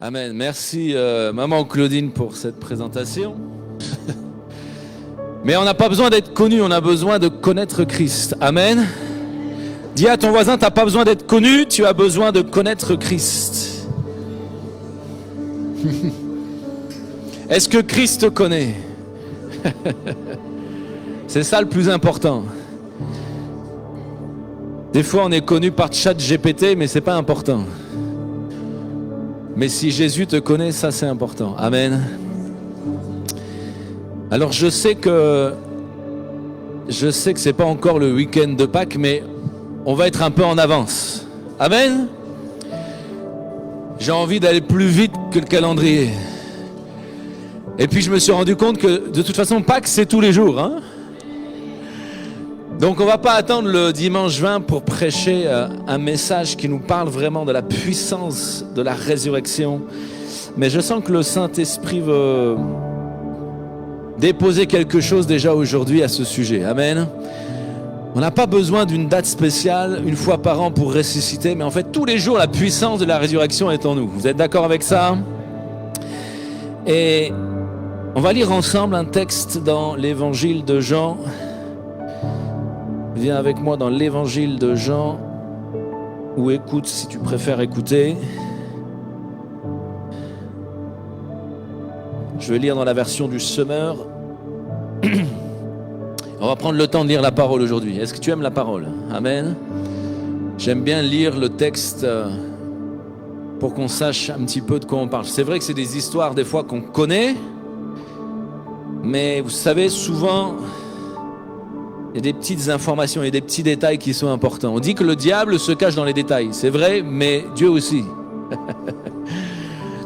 Amen. Merci Maman Claudine pour cette présentation. Mais on n'a pas besoin d'être connu, on a besoin de connaître Christ. Amen. Dis à ton voisin, tu n'as pas besoin d'être connu, tu as besoin de connaître Christ. Est-ce que Christ te connaît? C'est ça le plus important. Des fois on est connu par ChatGPT, mais c'est pas important. Mais si Jésus te connaît, ça c'est important. Amen. Alors je sais que c'est pas encore le week-end de Pâques, mais on va être un peu en avance. Amen. J'ai envie d'aller plus vite que le calendrier. Et puis je me suis rendu compte que de toute façon Pâques c'est tous les jours, hein. Donc on ne va pas attendre le dimanche 20 pour prêcher un message qui nous parle vraiment de la puissance de la résurrection. Mais je sens que le Saint-Esprit veut déposer quelque chose déjà aujourd'hui à ce sujet. Amen. On n'a pas besoin d'une date spéciale, une fois par an pour ressusciter, mais en fait tous les jours la puissance de la résurrection est en nous. Vous êtes d'accord avec ça? Et on va lire ensemble un texte dans l'évangile de Jean. Viens avec moi dans l'évangile de Jean, ou écoute si tu préfères écouter. Je vais lire dans la version du semeur. On va prendre le temps de lire la parole aujourd'hui. Est-ce que tu aimes la parole? Amen. J'aime bien lire le texte pour qu'on sache un petit peu de quoi on parle. C'est vrai que c'est des histoires des fois qu'on connaît, mais vous savez, souvent il y a des petites informations et des petits détails qui sont importants. On dit que le diable se cache dans les détails. C'est vrai, mais Dieu aussi.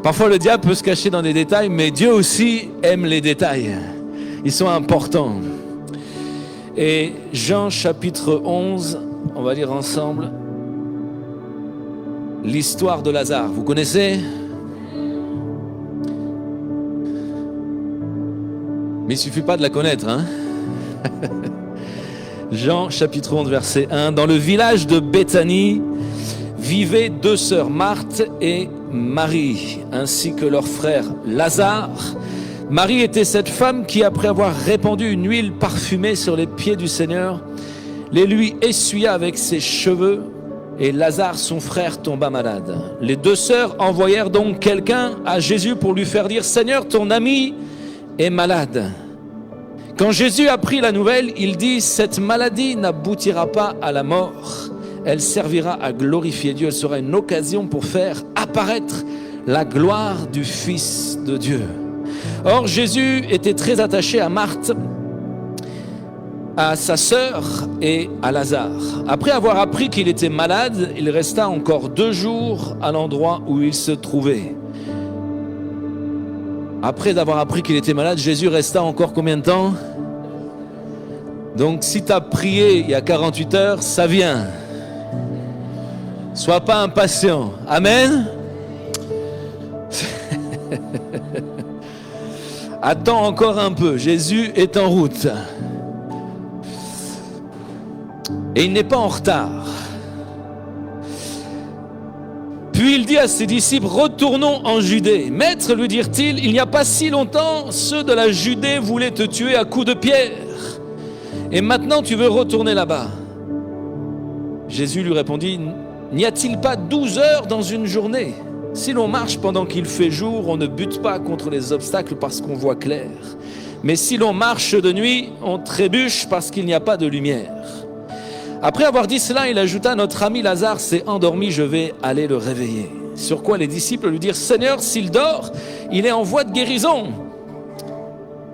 Parfois le diable peut se cacher dans des détails, mais Dieu aussi aime les détails. Ils sont importants. Et Jean chapitre 11, on va lire ensemble l'histoire de Lazare. Vous connaissez? Mais il ne suffit pas de la connaître, hein. Jean chapitre 11 verset 1. Dans le village de Béthanie vivaient deux sœurs, Marthe et Marie, ainsi que leur frère Lazare. Marie était cette femme qui, après avoir répandu une huile parfumée sur les pieds du Seigneur, les lui essuya avec ses cheveux, et Lazare, son frère, tomba malade. Les deux sœurs envoyèrent donc quelqu'un à Jésus pour lui faire dire: Seigneur, ton ami est malade. Quand Jésus apprit la nouvelle, il dit: cette maladie n'aboutira pas à la mort. Elle servira à glorifier Dieu. Elle sera une occasion pour faire apparaître la gloire du Fils de Dieu. Or, Jésus était très attaché à Marthe, à sa sœur et à Lazare. Après avoir appris qu'il était malade, il resta encore 2 jours à l'endroit où il se trouvait. Après avoir appris qu'il était malade, Jésus resta encore combien de temps? Donc si tu as prié il y a 48 heures, ça vient. Sois pas impatient. Amen. Attends encore un peu. Jésus est en route. Et il n'est pas en retard. Puis il dit à ses disciples: retournons en Judée. Maître, lui dirent-ils, il n'y a pas si longtemps, ceux de la Judée voulaient te tuer à coups de pierre. Et maintenant tu veux retourner là-bas. Jésus lui répondit: n'y a-t-il pas 12 heures dans une journée? Si l'on marche pendant qu'il fait jour, on ne bute pas contre les obstacles parce qu'on voit clair. Mais si l'on marche de nuit, on trébuche parce qu'il n'y a pas de lumière. Après avoir dit cela, il ajouta: notre ami Lazare s'est endormi, je vais aller le réveiller. Sur quoi les disciples lui dirent: Seigneur, s'il dort, il est en voie de guérison.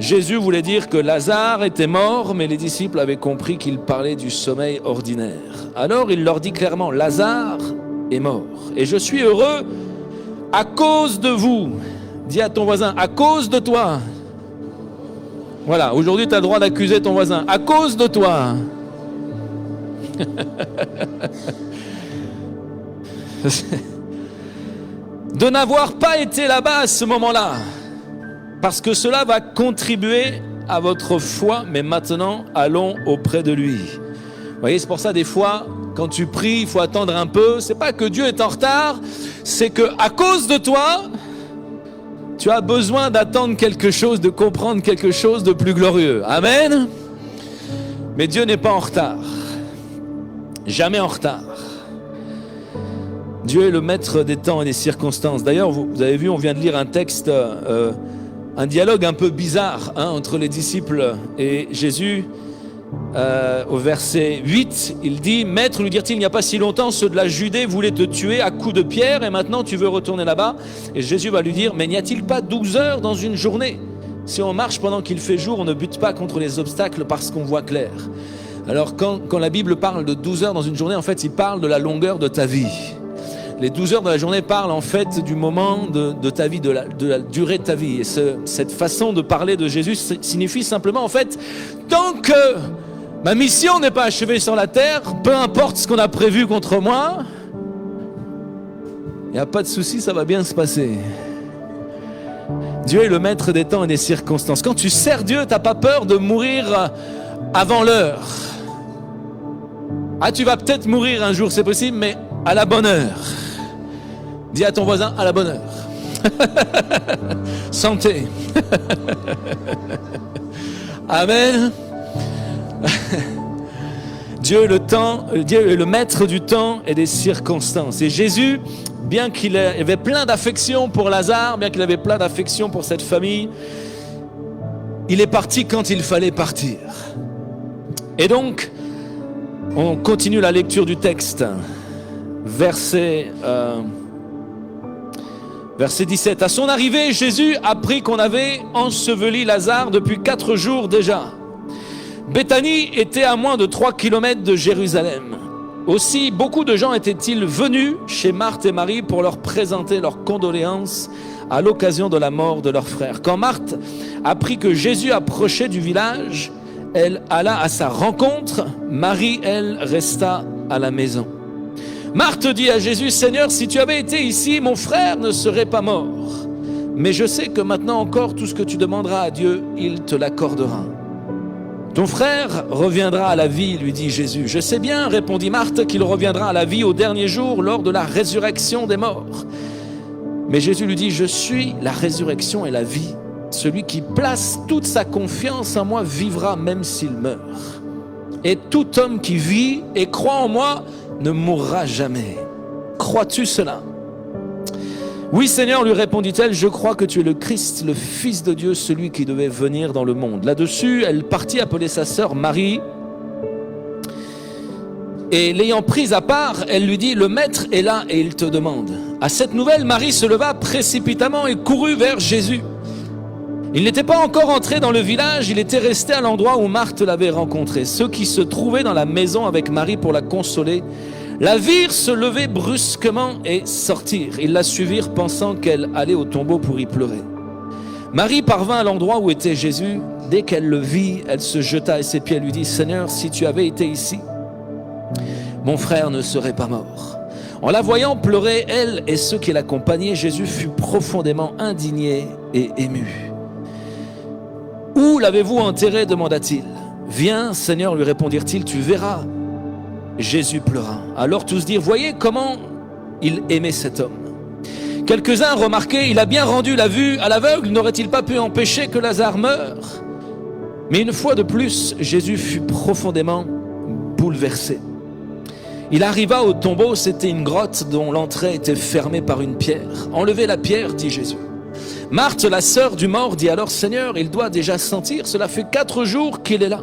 Jésus voulait dire que Lazare était mort, mais les disciples avaient compris qu'il parlait du sommeil ordinaire. Alors il leur dit clairement: Lazare est mort, et je suis heureux à cause de vous. Dis à ton voisin: à cause de toi. Voilà, aujourd'hui tu as le droit d'accuser ton voisin. À cause de toi. De n'avoir pas été là-bas à ce moment-là, parce que cela va contribuer à votre foi, mais maintenant allons auprès de lui. Vous voyez, c'est pour ça des fois quand tu pries, il faut attendre un peu. C'est pas que Dieu est en retard, c'est que à cause de toi, Tu as besoin d'attendre quelque chose, de comprendre quelque chose de plus glorieux. Amen. Mais Dieu n'est pas en retard. Jamais en retard. Dieu est le maître des temps et des circonstances. D'ailleurs, vous avez vu, on vient de lire un texte, un dialogue un peu bizarre entre les disciples et Jésus. Au verset 8, il dit « Maître, lui dirent-ils, il n'y a pas si longtemps, ceux de la Judée voulaient te tuer à coups de pierre et maintenant tu veux retourner là-bas ?» Et Jésus va lui dire « Mais n'y a-t-il pas 12 heures dans une journée ? Si on marche pendant qu'il fait jour, on ne bute pas contre les obstacles parce qu'on voit clair. » Alors quand la Bible parle de 12 heures dans une journée, en fait, il parle de la longueur de ta vie. Les 12 heures de la journée parlent en fait du moment de ta vie, de la durée de ta vie. Et cette façon de parler de Jésus signifie simplement en fait, tant que ma mission n'est pas achevée sur la terre, peu importe ce qu'on a prévu contre moi, il n'y a pas de souci, ça va bien se passer. Dieu est le maître des temps et des circonstances. Quand tu sers Dieu, tu n'as pas peur de mourir avant l'heure. Ah, tu vas peut-être mourir un jour, c'est possible, mais à la bonne heure. Dis à ton voisin, à la bonne heure. Santé. Amen. Dieu est le maître du temps et des circonstances. Et Jésus, bien qu'il avait plein d'affection pour Lazare, bien qu'il avait plein d'affection pour cette famille, il est parti quand il fallait partir. Et donc, on continue la lecture du texte. Verset 17. À son arrivée, Jésus apprit qu'on avait enseveli Lazare depuis 4 jours déjà. Béthanie était à moins de 3 kilomètres de Jérusalem. Aussi, beaucoup de gens étaient-ils venus chez Marthe et Marie pour leur présenter leurs condoléances à l'occasion de la mort de leur frère. Quand Marthe apprit que Jésus approchait du village, elle alla à sa rencontre. Marie, elle, resta à la maison. Marthe dit à Jésus, « Seigneur, si tu avais été ici, mon frère ne serait pas mort. Mais je sais que maintenant encore, tout ce que tu demanderas à Dieu, il te l'accordera. » « Ton frère reviendra à la vie, lui dit Jésus. « Je sais bien, répondit Marthe, qu'il reviendra à la vie au dernier jour lors de la résurrection des morts. » Mais Jésus lui dit, « Je suis la résurrection et la vie. Celui qui place toute sa confiance en moi vivra même s'il meurt. Et tout homme qui vit et croit en moi ne mourra jamais. Crois-tu cela ? » « Oui, Seigneur, lui répondit-elle, je crois que tu es le Christ, le Fils de Dieu, celui qui devait venir dans le monde. » Là-dessus, elle partit appeler sa sœur Marie. Et l'ayant prise à part, elle lui dit, « Le Maître est là et il te demande. » À cette nouvelle, Marie se leva précipitamment et courut vers Jésus. Il n'était pas encore entré dans le village, il était resté à l'endroit où Marthe l'avait rencontré. Ceux qui se trouvaient dans la maison avec Marie pour la consoler, la virent se lever brusquement et sortir. Ils la suivirent pensant qu'elle allait au tombeau pour y pleurer. Marie parvint à l'endroit où était Jésus. Dès qu'elle le vit, elle se jeta à ses pieds et lui dit, « Seigneur, si tu avais été ici, mon frère ne serait pas mort. » En la voyant pleurer, elle et ceux qui l'accompagnaient, Jésus fut profondément indigné et ému. « Où l'avez-vous enterré ? demanda-t-il. « Viens, Seigneur, lui répondirent-ils, tu verras. » Jésus pleura. Alors tous dirent, voyez comment il aimait cet homme. Quelques-uns remarquaient, il a bien rendu la vue à l'aveugle, n'aurait-il pas pu empêcher que Lazare meure ? Mais une fois de plus, Jésus fut profondément bouleversé. Il arriva au tombeau, c'était une grotte dont l'entrée était fermée par une pierre. Enlevez la pierre, dit Jésus. Marthe, la sœur du mort, dit alors, Seigneur, il doit déjà sentir, cela fait 4 jours qu'il est là.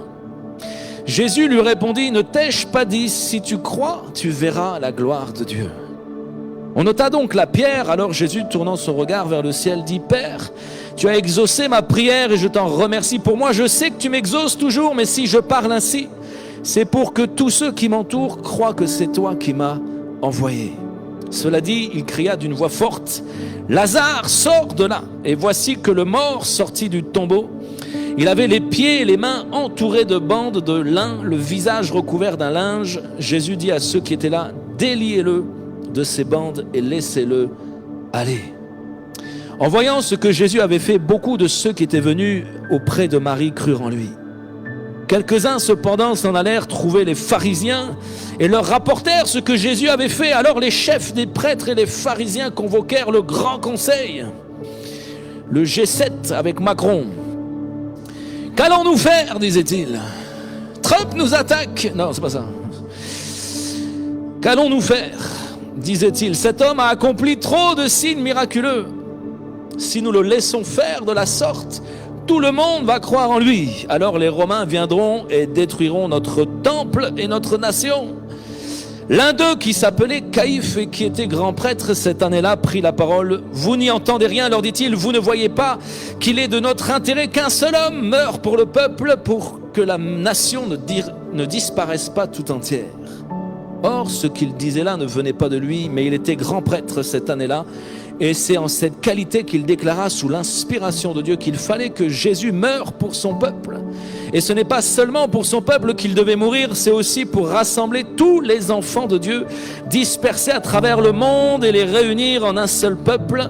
Jésus lui répondit, ne t'ai-je pas dit, si tu crois, tu verras la gloire de Dieu. On ôta donc la pierre, alors Jésus, tournant son regard vers le ciel, dit, Père, tu as exaucé ma prière et je t'en remercie. Pour moi, je sais que tu m'exauces toujours, mais si je parle ainsi, c'est pour que tous ceux qui m'entourent croient que c'est toi qui m'as envoyé. Cela dit, il cria d'une voix forte, Lazare, sors de là. Et voici que le mort sortit du tombeau. Il avait les pieds et les mains entourés de bandes de lin, le visage recouvert d'un linge. Jésus dit à ceux qui étaient là, déliez-le de ces bandes et laissez-le aller. En voyant ce que Jésus avait fait, beaucoup de ceux qui étaient venus auprès de Marie crurent en lui. Quelques-uns cependant s'en allèrent trouver les pharisiens et leur rapportèrent ce que Jésus avait fait. Alors les chefs des prêtres et les pharisiens convoquèrent le grand conseil. le G7 avec Macron. Qu'allons-nous faire, disait-il? Trump nous attaque. Non, c'est pas ça. Qu'allons-nous faire, disait-il? Cet homme a accompli trop de signes miraculeux. Si nous le laissons faire de la sorte, tout le monde va croire en lui. Alors les Romains viendront et détruiront notre temple et notre nation. L'un d'eux, qui s'appelait Caïphe et qui était grand prêtre cette année-là, prit la parole. Vous n'y entendez rien, leur dit-il, vous ne voyez pas qu'il est de notre intérêt qu'un seul homme meure pour le peuple, pour que la nation ne disparaisse pas tout entière. Or, ce qu'il disait là ne venait pas de lui, mais il était grand prêtre cette année-là. Et c'est en cette qualité qu'il déclara sous l'inspiration de Dieu qu'il fallait que Jésus meure pour son peuple. Et ce n'est pas seulement pour son peuple qu'il devait mourir, c'est aussi pour rassembler tous les enfants de Dieu dispersés à travers le monde et les réunir en un seul peuple.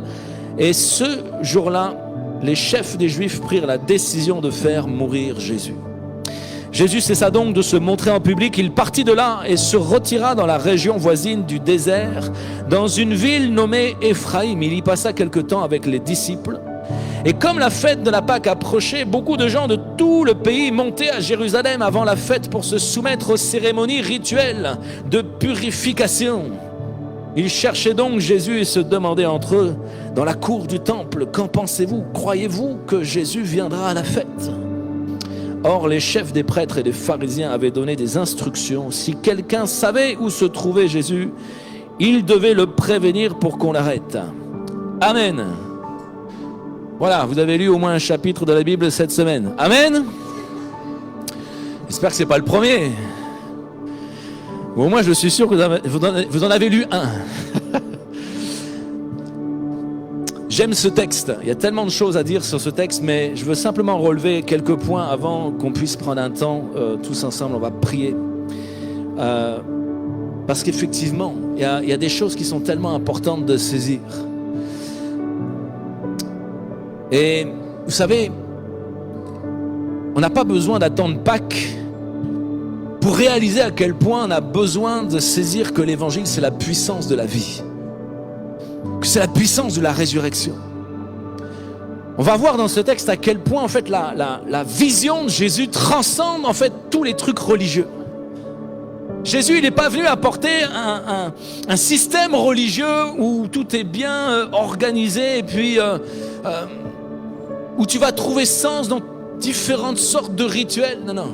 Et ce jour-là, les chefs des Juifs prirent la décision de faire mourir Jésus. Jésus cessa donc de se montrer en public, il partit de là et se retira dans la région voisine du désert, dans une ville nommée Éphraïm. Il y passa quelque temps avec les disciples. Et comme la fête de la Pâque approchait, beaucoup de gens de tout le pays montaient à Jérusalem avant la fête pour se soumettre aux cérémonies rituelles de purification. Ils cherchaient donc Jésus et se demandaient entre eux, dans la cour du temple, qu'en pensez-vous? Croyez-vous que Jésus viendra à la fête? Or, les chefs des prêtres et des pharisiens avaient donné des instructions. Si quelqu'un savait où se trouvait Jésus, il devait le prévenir pour qu'on l'arrête. Amen. Voilà, vous avez lu au moins un chapitre de la Bible cette semaine. Amen. J'espère que ce n'est pas le premier. Au moins, je suis sûr que vous en avez lu un. J'aime ce texte, il y a tellement de choses à dire sur ce texte, mais je veux simplement relever quelques points avant qu'on puisse prendre un temps, tous ensemble, on va prier. Parce qu'effectivement, il y a des choses qui sont tellement importantes de saisir. Et vous savez, on n'a pas besoin d'attendre Pâques pour réaliser à quel point on a besoin de saisir que l'évangile, c'est la puissance de la vie. Que c'est la puissance de la résurrection. On va voir dans ce texte à quel point en fait la vision de Jésus transcende en fait tous les trucs religieux. Jésus, il n'est pas venu apporter un système religieux où tout est bien organisé et puis où tu vas trouver sens dans différentes sortes de rituels. Non, non.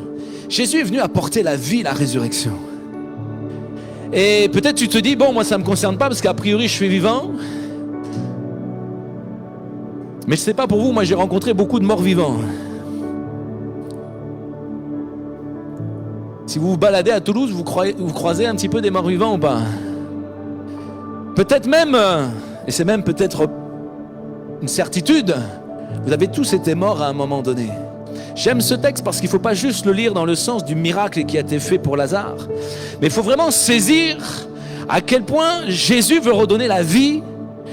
Jésus est venu apporter la vie, la résurrection. Et peut-être tu te dis, bon, moi ça ne me concerne pas parce qu'a priori je suis vivant. Mais je ne sais pas pour vous, moi j'ai rencontré beaucoup de morts vivants. Si vous vous baladez à Toulouse, vous croisez un petit peu des morts vivants ou pas? Peut-être même, et c'est même peut-être une certitude, vous avez tous été morts à un moment donné. J'aime ce texte parce qu'il ne faut pas juste le lire dans le sens du miracle qui a été fait pour Lazare, mais il faut vraiment saisir à quel point Jésus veut redonner la vie,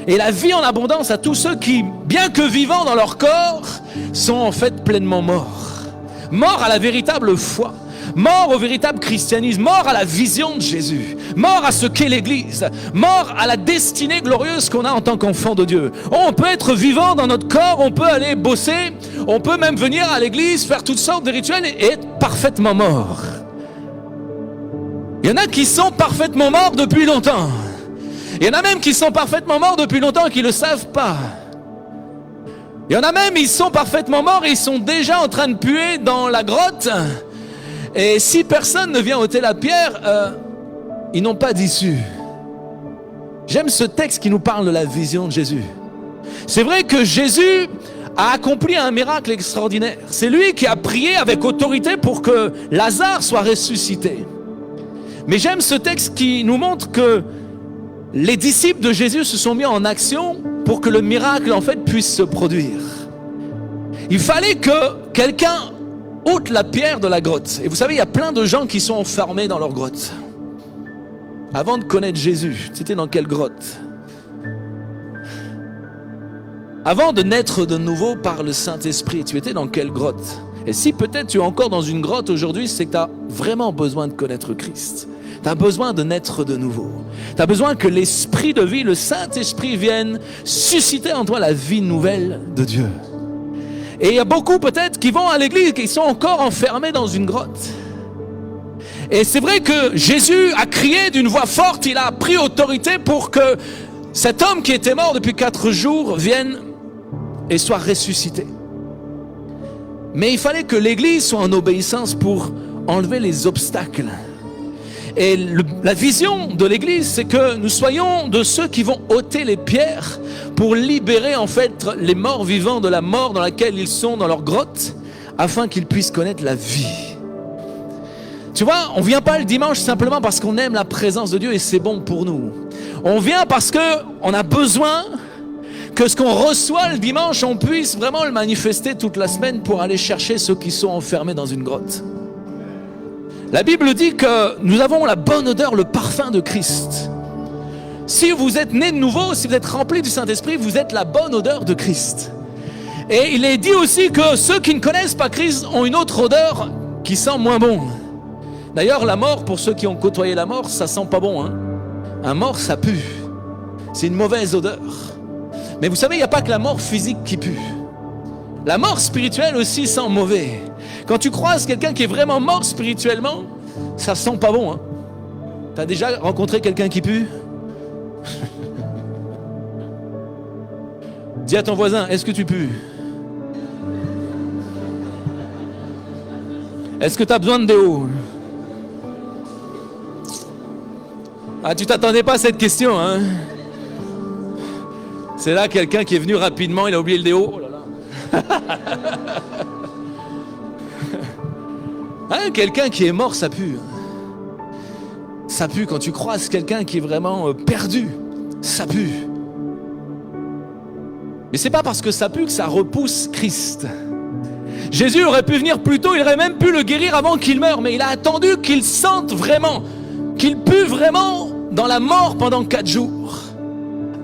et la vie en abondance à tous ceux qui, bien que vivants dans leur corps, sont en fait pleinement morts. Morts à la véritable foi, morts au véritable christianisme, morts à la vision de Jésus, morts à ce qu'est l'Église, morts à la destinée glorieuse qu'on a en tant qu'enfant de Dieu. On peut être vivant dans notre corps, on peut aller bosser, on peut même venir à l'Église, faire toutes sortes de rituels et être parfaitement mort. Il y en a qui sont parfaitement morts depuis longtemps. Il y en a même qui sont parfaitement morts depuis longtemps et qui ne le savent pas. Il y en a même, ils sont parfaitement morts et ils sont déjà en train de puer dans la grotte. Et si personne ne vient ôter la pierre, ils n'ont pas d'issue. J'aime ce texte qui nous parle de la vision de Jésus. C'est vrai que Jésus a accompli un miracle extraordinaire. C'est lui qui a prié avec autorité pour que Lazare soit ressuscité. Mais j'aime ce texte qui nous montre que les disciples de Jésus se sont mis en action pour que le miracle en fait puisse se produire. Il fallait que quelqu'un ôte la pierre de la grotte. Et vous savez, il y a plein de gens qui sont enfermés dans leur grotte. Avant de connaître Jésus, tu étais dans quelle grotte? Avant de naître de nouveau par le Saint-Esprit, tu étais dans quelle grotte? Et si peut-être tu es encore dans une grotte aujourd'hui, c'est que tu as vraiment besoin de connaître Christ. Tu as besoin de naître de nouveau. Tu as besoin que l'esprit de vie, le Saint-Esprit vienne susciter en toi la vie nouvelle de Dieu. Et il y a beaucoup peut-être qui vont à l'église, qui sont encore enfermés dans une grotte. Et c'est vrai que Jésus a crié d'une voix forte, il a pris autorité pour que cet homme qui était mort depuis 4 jours vienne et soit ressuscité. Mais il fallait que l'église soit en obéissance pour enlever les obstacles. Et la vision de l'église, c'est que nous soyons de ceux qui vont ôter les pierres pour libérer en fait les morts vivants de la mort dans laquelle ils sont dans leur grotte, afin qu'ils puissent connaître la vie. Tu vois, on ne vient pas le dimanche simplement parce qu'on aime la présence de Dieu et c'est bon pour nous. On vient parce qu'on a besoin que ce qu'on reçoit le dimanche, on puisse vraiment le manifester toute la semaine pour aller chercher ceux qui sont enfermés dans une grotte. La Bible dit que nous avons la bonne odeur, le parfum de Christ. Si vous êtes né de nouveau, si vous êtes rempli du Saint-Esprit, vous êtes la bonne odeur de Christ. Et il est dit aussi que ceux qui ne connaissent pas Christ ont une autre odeur qui sent moins bon. D'ailleurs, la mort, pour ceux qui ont côtoyé la mort, ça sent pas bon. Un mort, ça pue. C'est une mauvaise odeur. Mais vous savez, il n'y a pas que la mort physique qui pue. La mort spirituelle aussi sent mauvais. Quand tu croises quelqu'un qui est vraiment mort spirituellement, ça sent pas bon. Tu as déjà rencontré quelqu'un qui pue? Dis à ton voisin, est-ce que tu pues? Est-ce que tu as besoin de déo? Ah, tu t'attendais pas à cette question, hein? C'est là quelqu'un qui est venu rapidement, il a oublié le déo. Oh là là. Hein, quelqu'un qui est mort, ça pue. Ça pue quand tu croises quelqu'un qui est vraiment perdu. Ça pue. Mais c'est pas parce que ça pue que ça repousse Christ. Jésus aurait pu venir plus tôt, il aurait même pu le guérir avant qu'il meure, mais il a attendu qu'il sente vraiment, qu'il pue vraiment dans la mort pendant 4 jours,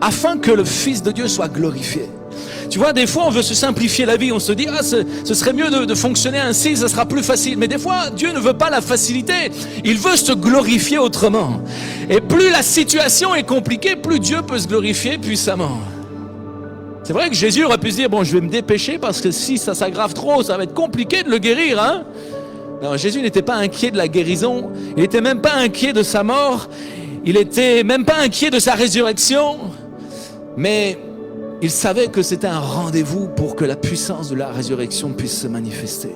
afin que le Fils de Dieu soit glorifié. Tu vois, des fois on veut se simplifier la vie, on se dit « Ah, ce serait mieux de fonctionner ainsi, ça sera plus facile ». Mais des fois, Dieu ne veut pas la facilité, il veut se glorifier autrement. Et plus la situation est compliquée, plus Dieu peut se glorifier puissamment. C'est vrai que Jésus aurait pu se dire « Bon, je vais me dépêcher parce que si ça s'aggrave trop, ça va être compliqué de le guérir. » Non, Jésus n'était pas inquiet de la guérison, il n'était même pas inquiet de sa mort, il n'était même pas inquiet de sa résurrection, mais il savait que c'était un rendez-vous pour que la puissance de la résurrection puisse se manifester.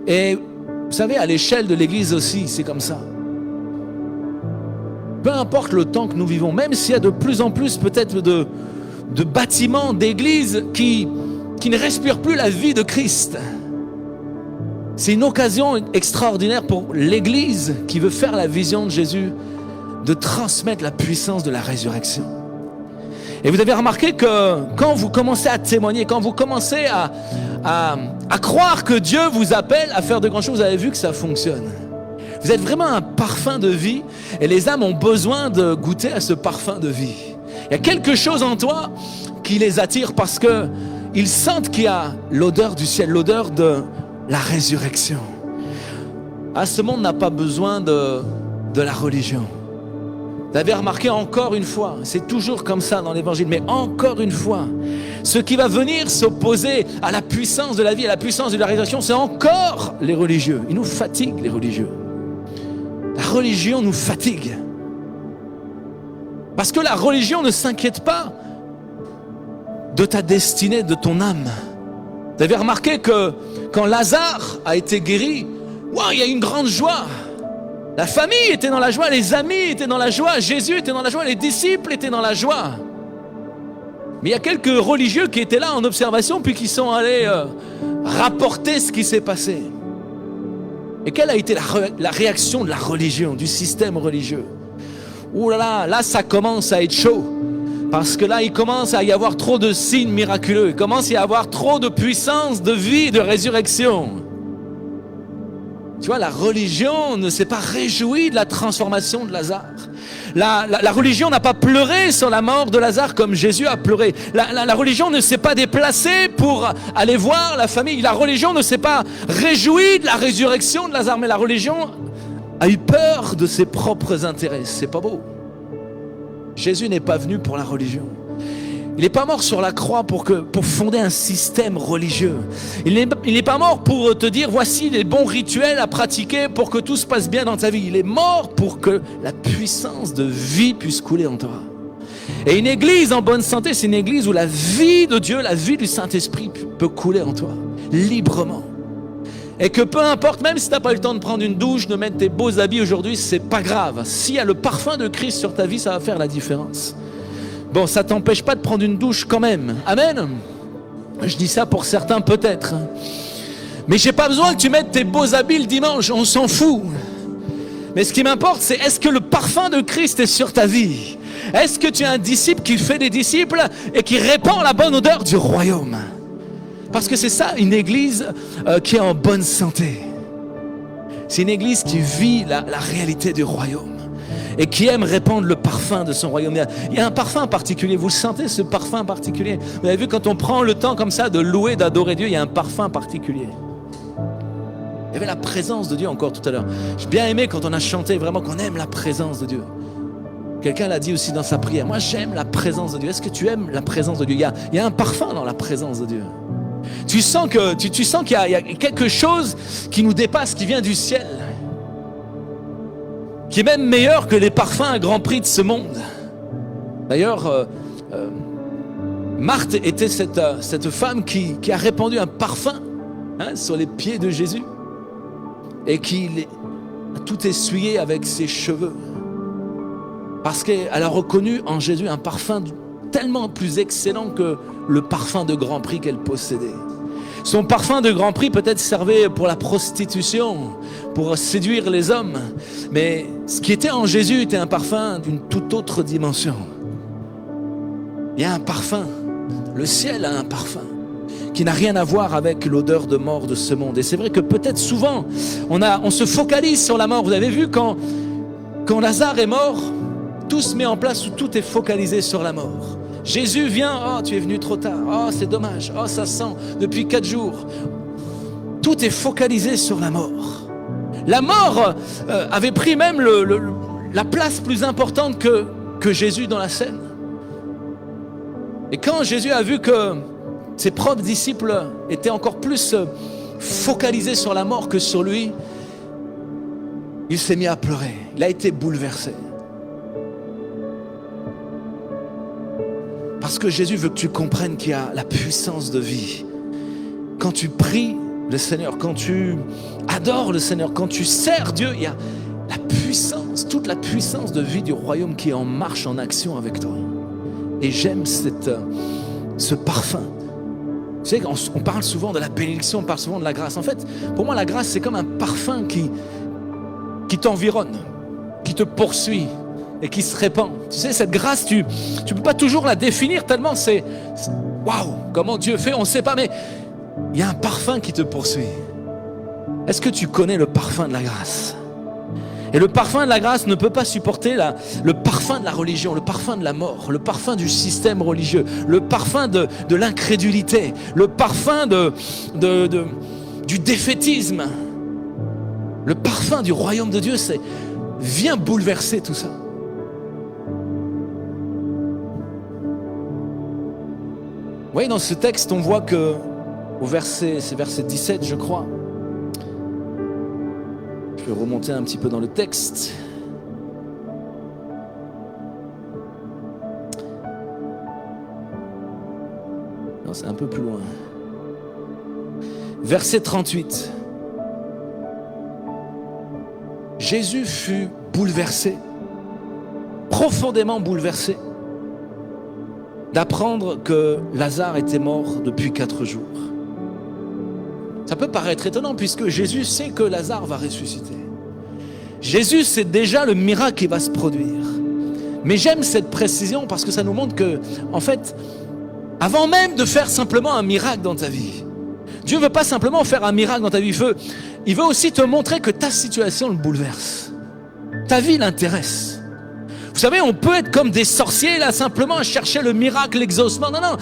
Et vous savez, à l'échelle de l'Église aussi, c'est comme ça. Peu importe le temps que nous vivons, même s'il y a de plus en plus peut-être de bâtiments, d'églises qui ne respirent plus la vie de Christ. C'est une occasion extraordinaire pour l'Église qui veut faire la vision de Jésus, de transmettre la puissance de la résurrection. Et vous avez remarqué que quand vous commencez à témoigner, quand vous commencez à croire que Dieu vous appelle à faire de grandes choses, vous avez vu que ça fonctionne. Vous êtes vraiment un parfum de vie et les âmes ont besoin de goûter à ce parfum de vie. Il y a quelque chose en toi qui les attire parce qu'ils sentent qu'il y a l'odeur du ciel, l'odeur de la résurrection. Ah, ce monde n'a pas besoin de la religion. Vous avez remarqué encore une fois, c'est toujours comme ça dans l'évangile, mais encore une fois, ce qui va venir s'opposer à la puissance de la vie, à la puissance de la résurrection, c'est encore les religieux. Ils nous fatiguent, les religieux. La religion nous fatigue. Parce que la religion ne s'inquiète pas de ta destinée, de ton âme. Vous avez remarqué que quand Lazare a été guéri, wow, il y a une grande joie. La famille était dans la joie, les amis étaient dans la joie, Jésus était dans la joie, les disciples étaient dans la joie. Mais il y a quelques religieux qui étaient là en observation puis qui sont allés rapporter ce qui s'est passé. Et quelle a été la réaction de la religion, du système religieux? Ouh là là, là ça commence à être chaud. Parce que là, il commence à y avoir trop de signes miraculeux. Il commence à y avoir trop de puissance, de vie, de résurrection. Tu vois, la religion ne s'est pas réjouie de la transformation de Lazare. La religion n'a pas pleuré sur la mort de Lazare comme Jésus a pleuré. La religion ne s'est pas déplacée pour aller voir la famille. La religion ne s'est pas réjouie de la résurrection de Lazare. Mais la religion a eu peur de ses propres intérêts. C'est pas beau. Jésus n'est pas venu pour la religion. Il n'est pas mort sur la croix pour fonder un système religieux. Il n'est pas mort pour te dire voici les bons rituels à pratiquer pour que tout se passe bien dans ta vie. Il est mort pour que la puissance de vie puisse couler en toi. Et une église en bonne santé, c'est une église où la vie de Dieu, la vie du Saint-Esprit peut couler en toi, librement. Et que peu importe, même si tu n'as pas eu le temps de prendre une douche, de mettre tes beaux habits aujourd'hui, c'est pas grave. S'il y a le parfum de Christ sur ta vie, ça va faire la différence. Bon, ça ne t'empêche pas de prendre une douche quand même. Amen. Je dis ça pour certains peut-être. Mais j'ai pas besoin que tu mettes tes beaux habits le dimanche, on s'en fout. Mais ce qui m'importe, c'est est-ce que le parfum de Christ est sur ta vie? Est-ce que tu es un disciple qui fait des disciples et qui répand la bonne odeur du royaume? Parce que c'est ça, une église qui est en bonne santé. C'est une église qui vit la réalité du royaume et qui aime répandre le parfum de son royaume. Il y a un parfum particulier, vous le sentez ce parfum particulier? Vous avez vu, quand on prend le temps comme ça de louer, d'adorer Dieu, il y a un parfum particulier. Il y avait la présence de Dieu encore tout à l'heure. J'ai bien aimé quand on a chanté vraiment qu'on aime la présence de Dieu. Quelqu'un l'a dit aussi dans sa prière. Moi j'aime la présence de Dieu. Est-ce que tu aimes la présence de Dieu? Il y a un parfum dans la présence de Dieu. Tu sens qu'il y a quelque chose qui nous dépasse, qui vient du ciel, qui est même meilleur que les parfums à grand prix de ce monde. D'ailleurs, Marthe était cette femme qui a répandu un parfum sur les pieds de Jésus et qui a tout essuyé avec ses cheveux. Parce qu'elle a reconnu en Jésus un parfum tellement plus excellent que le parfum de grand prix qu'elle possédait. Son parfum de grand prix peut-être servait pour la prostitution, pour séduire les hommes. Mais ce qui était en Jésus était un parfum d'une toute autre dimension. Il y a un parfum, le ciel a un parfum qui n'a rien à voir avec l'odeur de mort de ce monde. Et c'est vrai que peut-être souvent, on se focalise sur la mort. Vous avez vu quand Lazare est mort, tout se met en place où tout est focalisé sur la mort. Jésus vient, oh tu es venu trop tard, oh c'est dommage, oh ça sent depuis 4 jours. Tout est focalisé sur la mort. La mort avait pris même la place plus importante que Jésus dans la scène. Et quand Jésus a vu que ses propres disciples étaient encore plus focalisés sur la mort que sur lui, il s'est mis à pleurer, il a été bouleversé. Parce que Jésus veut que tu comprennes qu'il y a la puissance de vie. Quand tu pries le Seigneur, quand tu adores le Seigneur, quand tu sers Dieu, il y a la puissance, toute la puissance de vie du royaume qui est en marche, en action avec toi. Et j'aime ce parfum. Tu sais, on parle souvent de la bénédiction, on parle souvent de la grâce. En fait, pour moi, la grâce, c'est comme un parfum qui t'environne, qui te poursuit et qui se répand. Tu sais, cette grâce, tu peux pas toujours la définir tellement c'est waouh, comment Dieu fait, on ne sait pas, mais il y a un parfum qui te poursuit. Est-ce que tu connais le parfum de la grâce? Et le parfum de la grâce ne peut pas supporter le parfum de la religion, le parfum de la mort, le parfum du système religieux, le parfum de l'incrédulité, le parfum du défaitisme. Le parfum du royaume de Dieu, vient bouleverser tout ça. Vous voyez, dans ce texte, on voit que, c'est verset 17, je crois. Je vais remonter un petit peu dans le texte. Non, c'est un peu plus loin. Verset 38. Jésus fut bouleversé, profondément bouleversé, d'apprendre que Lazare était mort depuis 4 jours. Ça peut paraître étonnant puisque Jésus sait que Lazare va ressusciter. Jésus sait déjà le miracle qui va se produire. Mais j'aime cette précision parce que ça nous montre que, en fait, avant même de faire simplement un miracle dans ta vie, Dieu ne veut pas simplement faire un miracle dans ta vie, il veut aussi te montrer que ta situation le bouleverse. Ta vie l'intéresse. Vous savez, on peut être comme des sorciers là, simplement à chercher le miracle, l'exaucement. Non,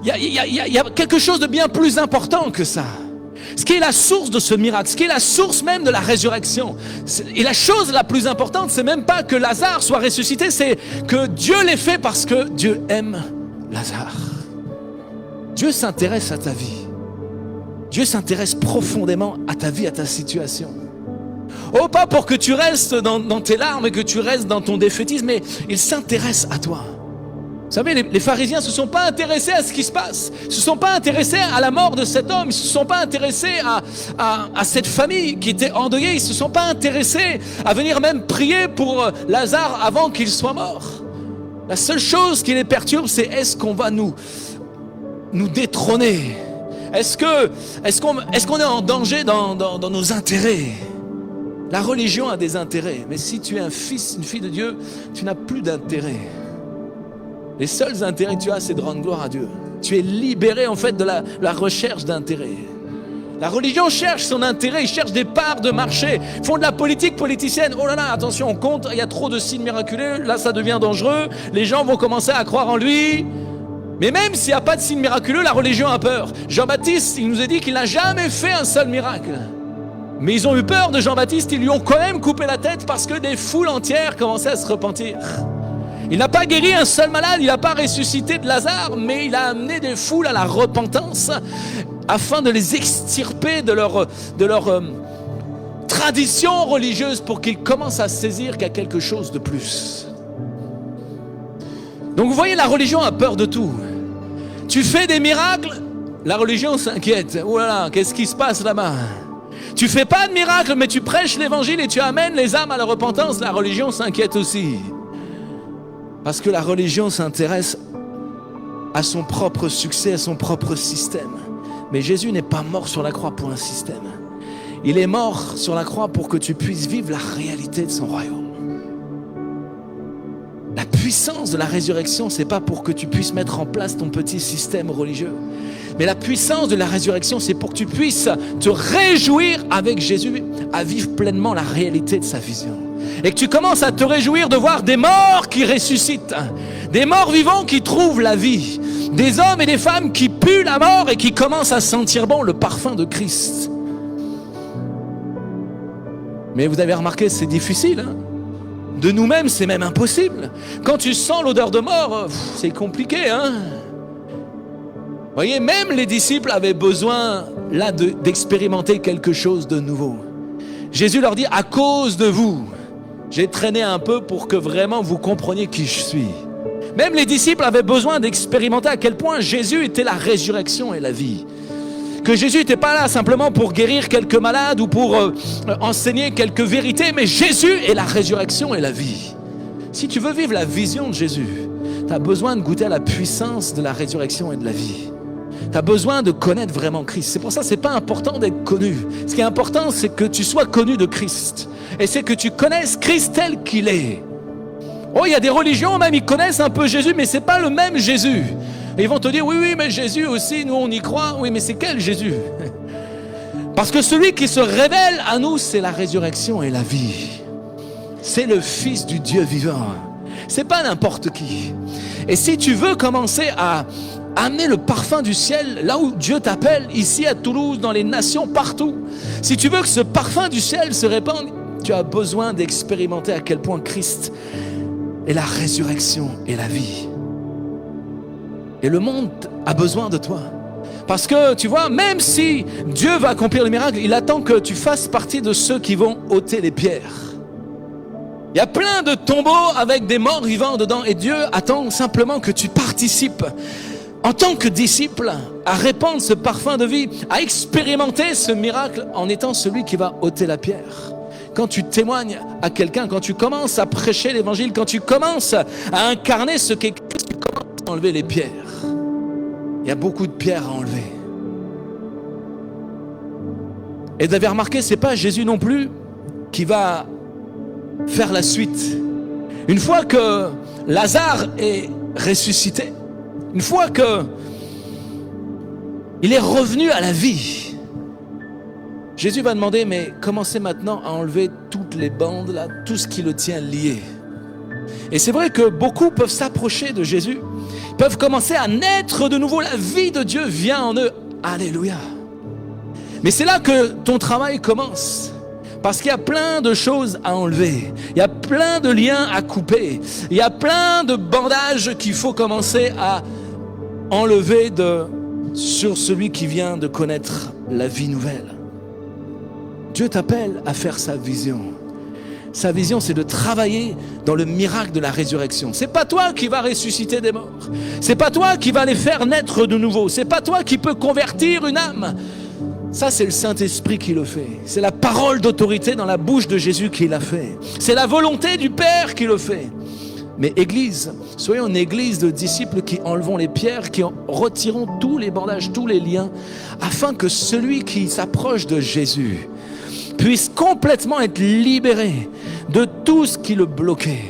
il y a quelque chose de bien plus important que ça. ce qui est la source de ce miracle, ce qui est la source même de la résurrection. Et la chose la plus importante, c'est même pas que Lazare soit ressuscité, c'est que Dieu l'ait fait parce que Dieu aime Lazare. Dieu s'intéresse à ta vie. Dieu s'intéresse profondément à ta vie, à ta situation. Oh, pas pour que tu restes dans tes larmes et que tu restes dans ton défaitisme, mais il s'intéresse à toi. Vous savez, les pharisiens ne se sont pas intéressés à ce qui se passe. Ils ne se sont pas intéressés à la mort de cet homme. Ils ne se sont pas intéressés à cette famille qui était endeuillée. Ils ne se sont pas intéressés à venir même prier pour Lazare avant qu'il soit mort. La seule chose qui les perturbe, c'est est-ce qu'on va nous détrôner? Est-ce qu'on est en danger dans nos intérêts? La religion a des intérêts, mais si tu es un fils, une fille de Dieu, tu n'as plus d'intérêt. Les seuls intérêts que tu as, c'est de rendre gloire à Dieu. Tu es libéré en fait de la recherche d'intérêt. La religion cherche son intérêt, ils cherchent des parts de marché, ils font de la politique politicienne. Oh là là, attention, on compte, il y a trop de signes miraculeux, là ça devient dangereux, les gens vont commencer à croire en lui. Mais même s'il n'y a pas de signes miraculeux, la religion a peur. Jean-Baptiste, il nous a dit qu'il n'a jamais fait un seul miracle. Mais ils ont eu peur de Jean-Baptiste, ils lui ont quand même coupé la tête parce que des foules entières commençaient à se repentir. Il n'a pas guéri un seul malade, il n'a pas ressuscité de Lazare, mais il a amené des foules à la repentance afin de les extirper de leur tradition religieuse pour qu'ils commencent à saisir qu'il y a quelque chose de plus. Donc vous voyez, la religion a peur de tout. Tu fais des miracles, la religion s'inquiète. Oh là là, qu'est-ce qui se passe là-bas? Tu fais pas de miracles, mais tu prêches l'évangile et tu amènes les âmes à la repentance, la religion s'inquiète aussi. Parce que la religion s'intéresse à son propre succès, à son propre système. Mais Jésus n'est pas mort sur la croix pour un système. Il est mort sur la croix pour que tu puisses vivre la réalité de son royaume. La puissance de la résurrection, c'est pas pour que tu puisses mettre en place ton petit système religieux. Mais la puissance de la résurrection, c'est pour que tu puisses te réjouir avec Jésus à vivre pleinement la réalité de sa vision. Et que tu commences à te réjouir de voir des morts qui ressuscitent, des morts vivants qui trouvent la vie, des hommes et des femmes qui puent la mort et qui commencent à sentir bon le parfum de Christ. Mais vous avez remarqué, c'est difficile, hein? De nous-mêmes, c'est même impossible. Quand tu sens l'odeur de mort, c'est compliqué, hein? Vous voyez, même les disciples avaient besoin là d'expérimenter quelque chose de nouveau. Jésus leur dit, à cause de vous, j'ai traîné un peu pour que vraiment vous compreniez qui je suis. Même les disciples avaient besoin d'expérimenter à quel point Jésus était la résurrection et la vie. Que Jésus n'était pas là simplement pour guérir quelques malades ou pour enseigner quelques vérités, mais Jésus est la résurrection et la vie. Si tu veux vivre la vision de Jésus, tu as besoin de goûter à la puissance de la résurrection et de la vie. Tu as besoin de connaître vraiment Christ. C'est pour ça que ce n'est pas important d'être connu. Ce qui est important, c'est que tu sois connu de Christ. Et c'est que tu connaisses Christ tel qu'il est. Oh, il y a des religions, même ils connaissent un peu Jésus, mais ce n'est pas le même Jésus. Et ils vont te dire, oui, mais Jésus aussi, nous on y croit. Oui, mais c'est quel Jésus? Parce que celui qui se révèle à nous, c'est la résurrection et la vie. C'est le Fils du Dieu vivant. C'est pas n'importe qui. Et si tu veux commencer à amener le parfum du ciel là où Dieu t'appelle, ici à Toulouse, dans les nations, partout, si tu veux que ce parfum du ciel se répande, tu as besoin d'expérimenter à quel point Christ est la résurrection et la vie. Et le monde a besoin de toi. Parce que, tu vois, même si Dieu va accomplir le miracle, il attend que tu fasses partie de ceux qui vont ôter les pierres. Il y a plein de tombeaux avec des morts vivants dedans. Et Dieu attend simplement que tu participes, en tant que disciple, à répandre ce parfum de vie, à expérimenter ce miracle en étant celui qui va ôter la pierre. Quand tu témoignes à quelqu'un, quand tu commences à prêcher l'évangile, quand tu commences à incarner ce qu'est Christ, tu commences à enlever les pierres. Il y a beaucoup de pierres à enlever. Et vous avez remarqué, ce n'est pas Jésus non plus qui va faire la suite. Une fois que Lazare est ressuscité, une fois que il est revenu à la vie, Jésus va demander, mais commencez maintenant à enlever toutes les bandes, là, tout ce qui le tient lié. Et c'est vrai que beaucoup peuvent s'approcher de Jésus, peuvent commencer à naître de nouveau, la vie de Dieu vient en eux. Alléluia. Mais c'est là que ton travail commence. Parce qu'il y a plein de choses à enlever. Il y a plein de liens à couper. Il y a plein de bandages qu'il faut commencer à enlever sur celui qui vient de connaître la vie nouvelle. Dieu t'appelle à faire sa vision. Sa vision, c'est de travailler dans le miracle de la résurrection. C'est pas toi qui vas ressusciter des morts. C'est pas toi qui vas les faire naître de nouveau. C'est pas toi qui peux convertir une âme. Ça, c'est le Saint-Esprit qui le fait. C'est la parole d'autorité dans la bouche de Jésus qui l'a fait. C'est la volonté du Père qui le fait. Mais Église, soyons une Église de disciples qui enlevons les pierres, qui retirons tous les bandages, tous les liens, afin que celui qui s'approche de Jésus puisse complètement être libéré de tout ce qui le bloquait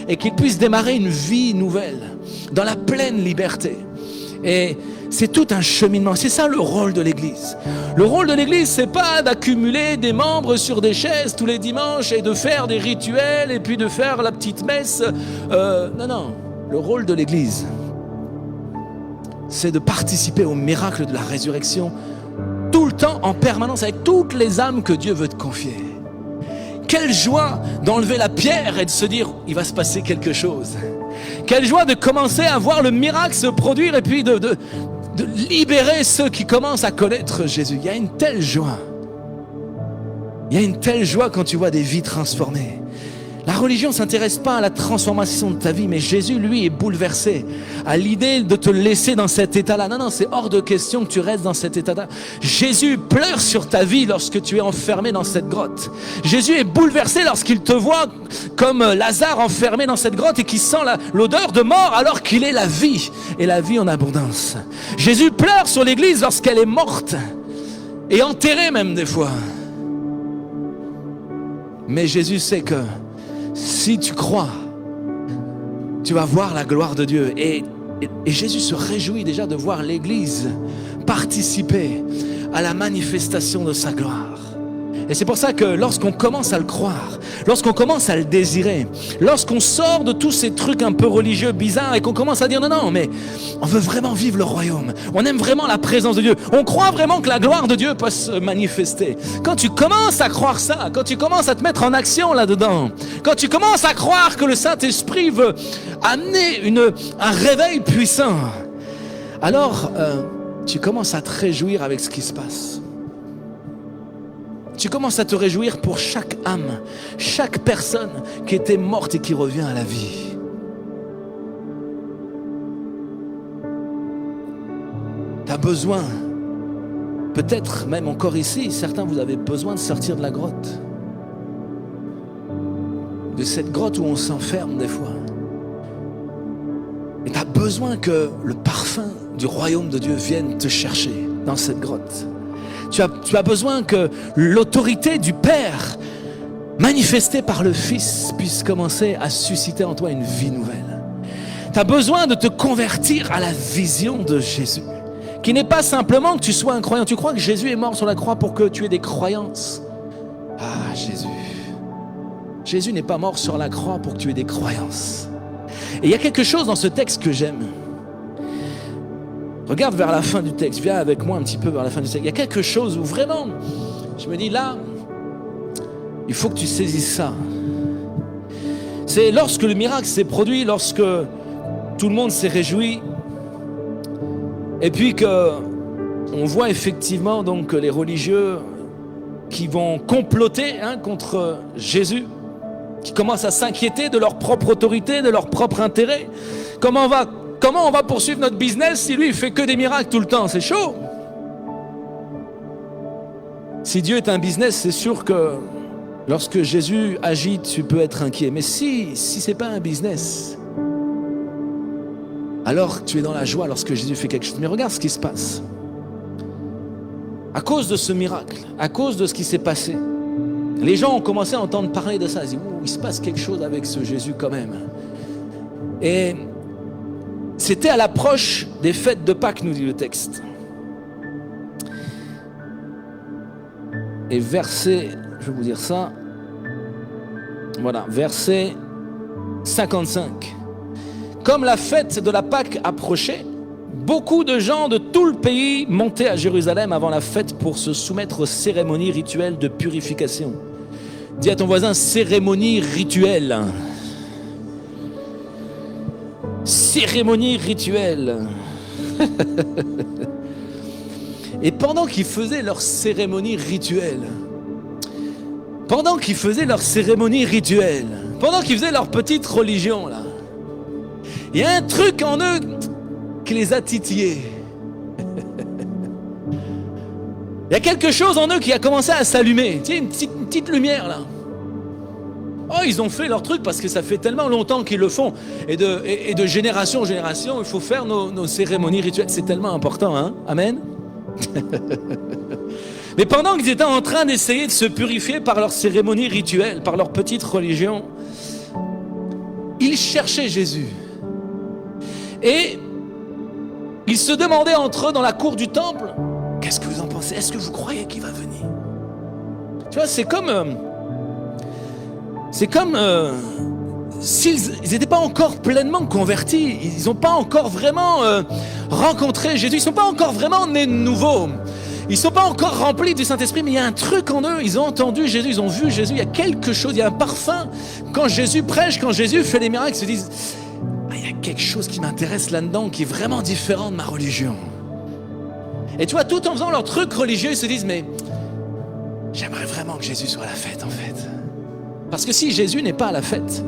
et qu'il puisse démarrer une vie nouvelle dans la pleine liberté. Et c'est tout un cheminement. C'est ça le rôle de l'Église. Le rôle de l'Église, c'est pas d'accumuler des membres sur des chaises tous les dimanches et de faire des rituels et puis de faire la petite messe. Non. Le rôle de l'Église, c'est de participer au miracle de la résurrection tout le temps, en permanence, avec toutes les âmes que Dieu veut te confier. Quelle joie d'enlever la pierre et de se dire, il va se passer quelque chose. Quelle joie de commencer à voir le miracle se produire et puis de libérer ceux qui commencent à connaître Jésus. Il y a une telle joie. Il y a une telle joie quand tu vois des vies transformées. La religion ne s'intéresse pas à la transformation de ta vie, mais Jésus, lui, est bouleversé à l'idée de te laisser dans cet état-là. Non, c'est hors de question que tu restes dans cet état-là. Jésus pleure sur ta vie lorsque tu es enfermé dans cette grotte. Jésus est bouleversé lorsqu'il te voit comme Lazare enfermé dans cette grotte et qui sent l'odeur de mort alors qu'il est la vie, et la vie en abondance. Jésus pleure sur l'Église lorsqu'elle est morte et enterrée même des fois. Mais Jésus sait que si tu crois, tu vas voir la gloire de Dieu. Et Jésus se réjouit déjà de voir l'Église participer à la manifestation de sa gloire. Et c'est pour ça que lorsqu'on commence à le croire, lorsqu'on commence à le désirer, lorsqu'on sort de tous ces trucs un peu religieux bizarres et qu'on commence à dire non, mais on veut vraiment vivre le royaume, on aime vraiment la présence de Dieu, on croit vraiment que la gloire de Dieu peut se manifester. Quand tu commences à croire ça, quand tu commences à te mettre en action là-dedans, quand tu commences à croire que le Saint-Esprit veut amener un réveil puissant, alors tu commences à te réjouir avec ce qui se passe. Tu commences à te réjouir pour chaque âme, chaque personne qui était morte et qui revient à la vie. Tu as besoin, peut-être même encore ici, certains vous avez besoin de sortir de la grotte. De cette grotte où on s'enferme des fois. Et tu as besoin que le parfum du royaume de Dieu vienne te chercher dans cette grotte. Tu as besoin que l'autorité du Père, manifestée par le Fils, puisse commencer à susciter en toi une vie nouvelle. Tu as besoin de te convertir à la vision de Jésus, qui n'est pas simplement que tu sois un croyant. Tu crois que Jésus est mort sur la croix pour que tu aies des croyances? Ah, Jésus n'est pas mort sur la croix pour que tu aies des croyances. Et il y a quelque chose dans ce texte que j'aime. Regarde vers la fin du texte, viens avec moi un petit peu vers la fin du texte. Il y a quelque chose où vraiment, je me dis là, il faut que tu saisisses ça. C'est lorsque le miracle s'est produit, lorsque tout le monde s'est réjoui, et puis qu'on voit effectivement donc les religieux qui vont comploter contre Jésus, qui commencent à s'inquiéter de leur propre autorité, de leur propre intérêt. Comment on va poursuivre notre business si lui il fait que des miracles tout le temps? C'est chaud. Si Dieu est un business, c'est sûr que lorsque Jésus agit, tu peux être inquiet. Mais si c'est pas un business, alors tu es dans la joie lorsque Jésus fait quelque chose. Mais regarde ce qui se passe. À cause de ce miracle, à cause de ce qui s'est passé, les gens ont commencé à entendre parler de ça. Ils disent, il se passe quelque chose avec ce Jésus quand même. Et c'était à l'approche des fêtes de Pâques, nous dit le texte. Et verset, je vais vous dire ça, voilà, verset 55. Comme la fête de la Pâque approchait, beaucoup de gens de tout le pays montaient à Jérusalem avant la fête pour se soumettre aux cérémonies rituelles de purification. Dis à ton voisin, cérémonie rituelle. Cérémonie rituelle. Et pendant qu'ils faisaient leur cérémonie rituelle, pendant qu'ils faisaient leur petite religion, là, il y a un truc en eux qui les a titillés. Il y a quelque chose en eux qui a commencé à s'allumer. Tu sais, une petite lumière, là. Oh, ils ont fait leur truc parce que ça fait tellement longtemps qu'ils le font. Et de génération en génération, il faut faire nos cérémonies rituelles. C'est tellement important, hein? Amen. Mais pendant qu'ils étaient en train d'essayer de se purifier par leurs cérémonies rituelles, par leur petite religion, ils cherchaient Jésus. Et ils se demandaient entre eux dans la cour du temple, qu'est-ce que vous en pensez? Est-ce que vous croyez qu'il va venir? Tu vois, c'est comme s'ils n'étaient pas encore pleinement convertis, ils n'ont pas encore vraiment rencontré Jésus, ils ne sont pas encore vraiment nés de nouveau, ils ne sont pas encore remplis du Saint-Esprit, mais il y a un truc en eux, ils ont entendu Jésus, ils ont vu Jésus, il y a quelque chose, il y a un parfum. Quand Jésus prêche, quand Jésus fait les miracles, ils se disent, il y a quelque chose qui m'intéresse là-dedans, qui est vraiment différent de ma religion. Et tu vois, tout en faisant leur truc religieux, ils se disent, mais j'aimerais vraiment que Jésus soit à la fête, en fait. Parce que si Jésus n'est pas à la fête,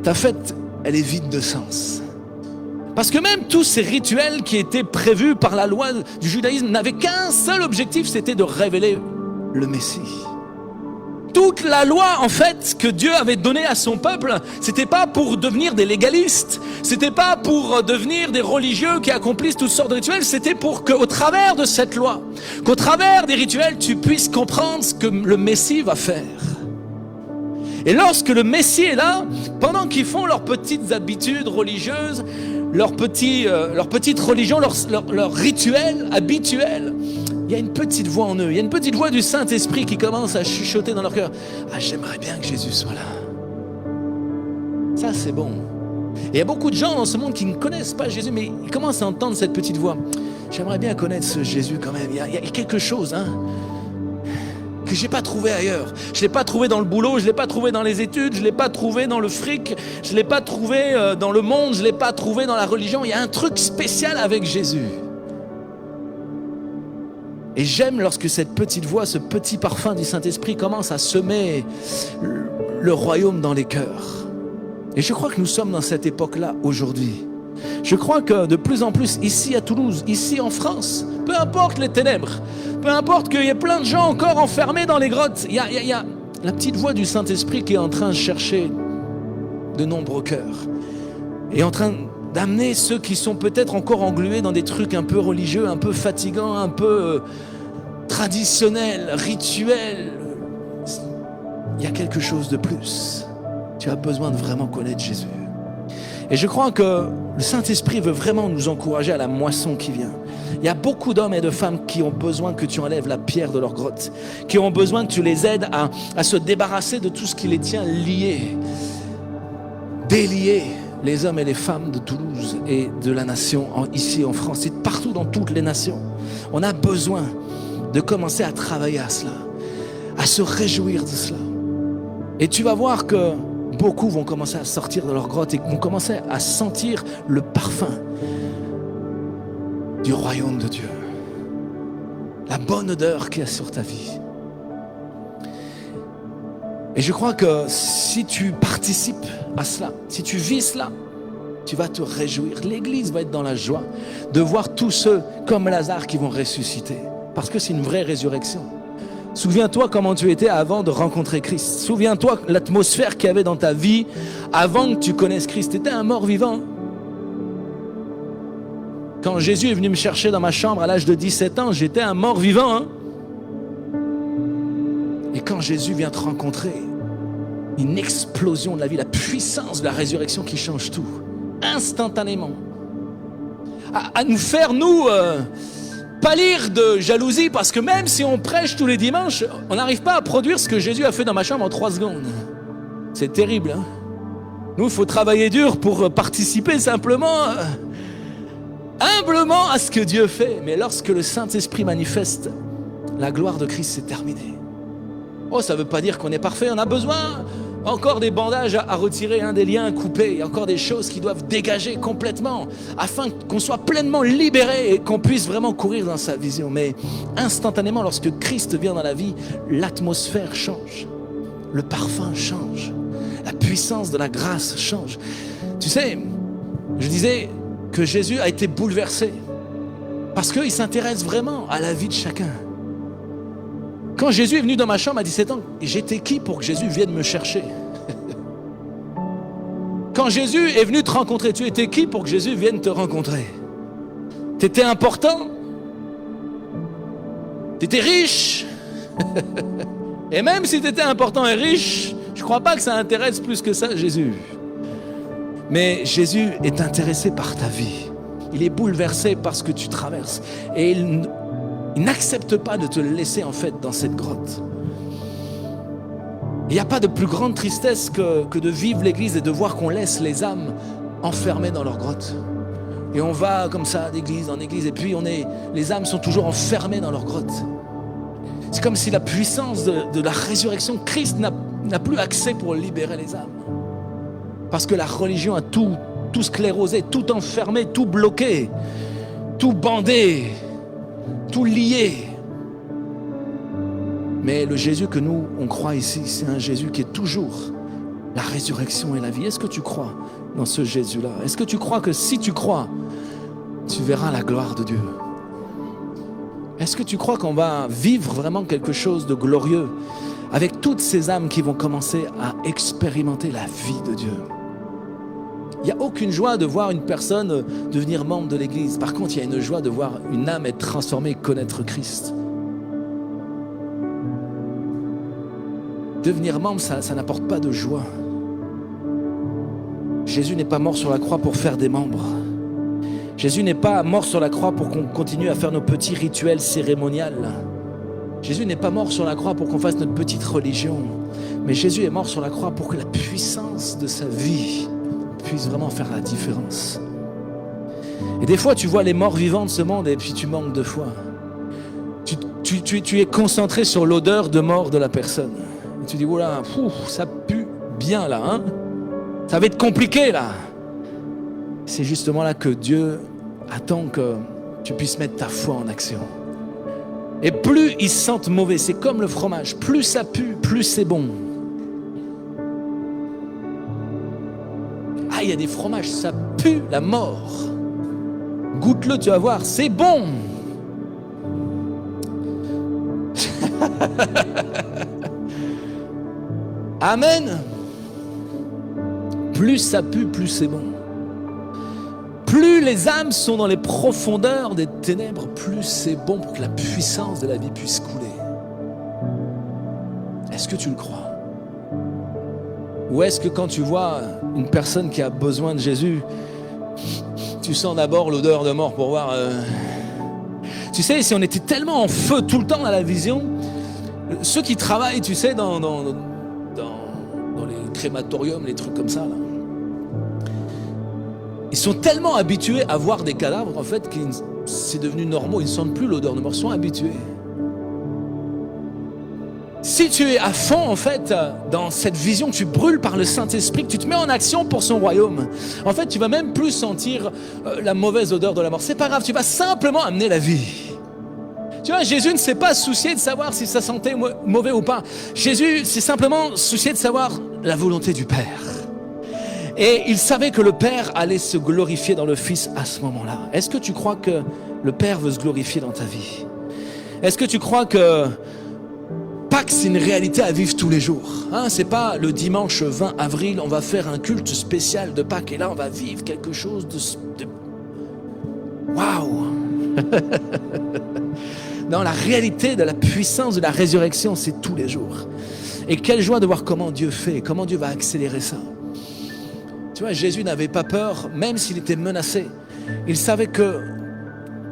ta fête, elle est vide de sens. Parce que même tous ces rituels qui étaient prévus par la loi du judaïsme n'avaient qu'un seul objectif, c'était de révéler le Messie. Toute la loi, en fait, que Dieu avait donnée à son peuple, c'était pas pour devenir des légalistes, c'était pas pour devenir des religieux qui accomplissent toutes sortes de rituels, c'était pour qu'au travers de cette loi, qu'au travers des rituels, tu puisses comprendre ce que le Messie va faire. Et lorsque le Messie est là, pendant qu'ils font leurs petites habitudes religieuses, leur petite religion, leur rituel habituel, il y a une petite voix en eux, il y a une petite voix du Saint-Esprit qui commence à chuchoter dans leur cœur. Ah, j'aimerais bien que Jésus soit là. Ça, c'est bon. Et il y a beaucoup de gens dans ce monde qui ne connaissent pas Jésus, mais ils commencent à entendre cette petite voix. J'aimerais bien connaître ce Jésus quand même. Il y a quelque chose, hein, que je n'ai pas trouvé ailleurs. Je ne l'ai pas trouvé dans le boulot, je ne l'ai pas trouvé dans les études, je ne l'ai pas trouvé dans le fric, je ne l'ai pas trouvé dans le monde, je ne l'ai pas trouvé dans la religion. Il y a un truc spécial avec Jésus. Et j'aime lorsque cette petite voix, ce petit parfum du Saint-Esprit commence à semer le royaume dans les cœurs. Et je crois que nous sommes dans cette époque-là aujourd'hui. Je crois que de plus en plus, ici à Toulouse, ici en France, peu importe les ténèbres, peu importe qu'il y ait plein de gens encore enfermés dans les grottes, il y a la petite voix du Saint-Esprit qui est en train de chercher de nombreux cœurs. Et en train d'amener ceux qui sont peut-être encore englués dans des trucs un peu religieux, un peu fatigants, un peu traditionnels, rituels. Il y a quelque chose de plus. Tu as besoin de vraiment connaître Jésus. Et je crois que le Saint-Esprit veut vraiment nous encourager à la moisson qui vient. Il y a beaucoup d'hommes et de femmes qui ont besoin que tu enlèves la pierre de leur grotte, qui ont besoin que tu les aides à se débarrasser de tout ce qui les tient liés, déliés. Les hommes et les femmes de Toulouse et de la nation, ici en France et partout dans toutes les nations. On a besoin de commencer à travailler à cela, à se réjouir de cela. Et tu vas voir que beaucoup vont commencer à sortir de leur grotte et vont commencer à sentir le parfum du royaume de Dieu. La bonne odeur qu'il y a sur ta vie. Et je crois que si tu participes à cela, si tu vis cela, tu vas te réjouir. L'Église va être dans la joie de voir tous ceux comme Lazare qui vont ressusciter. Parce que c'est une vraie résurrection. Souviens-toi comment tu étais avant de rencontrer Christ. Souviens-toi l'atmosphère qu'il y avait dans ta vie avant que tu connaisses Christ. Tu étais un mort vivant. Quand Jésus est venu me chercher dans ma chambre à l'âge de 17 ans, j'étais un mort vivant, hein? Et quand Jésus vient te rencontrer, une explosion de la vie, la puissance de la résurrection qui change tout, instantanément. À nous faire, pâlir de jalousie, parce que même si on prêche tous les dimanches, on n'arrive pas à produire ce que Jésus a fait dans ma chambre en 3 secondes. C'est terrible, hein? Nous, il faut travailler dur pour participer simplement humblement à ce que Dieu fait. Mais lorsque le Saint-Esprit manifeste, la gloire de Christ, c'est terminé. Oh, ça ne veut pas dire qu'on est parfait. On a besoin encore des bandages à retirer, des liens à couper. Il y a encore des choses qui doivent dégager complètement afin qu'on soit pleinement libéré et qu'on puisse vraiment courir dans sa vision. Mais instantanément, lorsque Christ vient dans la vie, l'atmosphère change. Le parfum change. La puissance de la grâce change. Tu sais, je disais que Jésus a été bouleversé parce qu'il s'intéresse vraiment à la vie de chacun. Quand Jésus est venu dans ma chambre à 17 ans, j'étais qui pour que Jésus vienne me chercher? Quand Jésus est venu te rencontrer, tu étais qui pour que Jésus vienne te rencontrer? Tu étais important? Tu étais riche? Et même si tu étais important et riche, je ne crois pas que ça intéresse plus que ça Jésus. Mais Jésus est intéressé par ta vie. Il est bouleversé par ce que tu traverses. Et il n'accepte pas de te laisser en fait dans cette grotte. Il n'y a pas de plus grande tristesse que de vivre l'église et de voir qu'on laisse les âmes enfermées dans leur grotte. Et on va comme ça d'église en église et puis les âmes sont toujours enfermées dans leur grotte. C'est comme si la puissance de la résurrection, Christ n'a plus accès pour libérer les âmes. Parce que la religion a tout sclérosé, tout enfermé, tout bloqué, tout bandé, tout lié. Mais le Jésus que nous, on croit ici, c'est un Jésus qui est toujours la résurrection et la vie. Est-ce que tu crois dans ce Jésus-là? Est-ce que tu crois que si tu crois, tu verras la gloire de Dieu? Est-ce que tu crois qu'on va vivre vraiment quelque chose de glorieux avec toutes ces âmes qui vont commencer à expérimenter la vie de Dieu? Il n'y a aucune joie de voir une personne devenir membre de l'Église. Par contre, il y a une joie de voir une âme être transformée et connaître Christ. Devenir membre, ça n'apporte pas de joie. Jésus n'est pas mort sur la croix pour faire des membres. Jésus n'est pas mort sur la croix pour qu'on continue à faire nos petits rituels cérémoniels. Jésus n'est pas mort sur la croix pour qu'on fasse notre petite religion. Mais Jésus est mort sur la croix pour que la puissance de sa vie puisse vraiment faire la différence. Et des fois, tu vois les morts vivants de ce monde et puis tu manques de foi. Tu es concentré sur l'odeur de mort de la personne. Et tu dis, voilà, ça pue bien là, hein? Ça va être compliqué là. C'est justement là que Dieu attend que tu puisses mettre ta foi en action. Et plus ils sentent mauvais, c'est comme le fromage, plus ça pue, plus c'est bon. Ah, il y a des fromages, ça pue la mort. Goûte-le, tu vas voir, c'est bon. Amen. Plus ça pue, plus c'est bon. Plus les âmes sont dans les profondeurs des ténèbres, plus c'est bon pour que la puissance de la vie puisse couler. Est-ce que tu le crois? Ou est-ce que quand tu vois une personne qui a besoin de Jésus, tu sens d'abord l'odeur de mort pour voir... Tu sais, si on était tellement en feu tout le temps dans la vision, ceux qui travaillent, tu sais, dans les crématoriums, les trucs comme ça, là, ils sont tellement habitués à voir des cadavres, en fait, que c'est devenu normal, ils ne sentent plus l'odeur de mort, ils sont habitués. Si tu es à fond, en fait, dans cette vision, tu brûles par le Saint-Esprit, que tu te mets en action pour son royaume, en fait, tu vas même plus sentir la mauvaise odeur de la mort. C'est pas grave, tu vas simplement amener la vie. Tu vois, Jésus ne s'est pas soucié de savoir si ça sentait mauvais ou pas. Jésus s'est simplement soucié de savoir la volonté du Père. Et il savait que le Père allait se glorifier dans le Fils à ce moment-là. Est-ce que tu crois que le Père veut se glorifier dans ta vie? Est-ce que tu crois que Pâques, c'est une réalité à vivre tous les jours, hein? C'est pas le dimanche 20 avril, on va faire un culte spécial de Pâques et là, on va vivre quelque chose de... Waouh! Non, la réalité de la puissance de la résurrection, c'est tous les jours. Et quelle joie de voir comment Dieu fait, comment Dieu va accélérer ça. Tu vois, Jésus n'avait pas peur, même s'il était menacé. Il savait que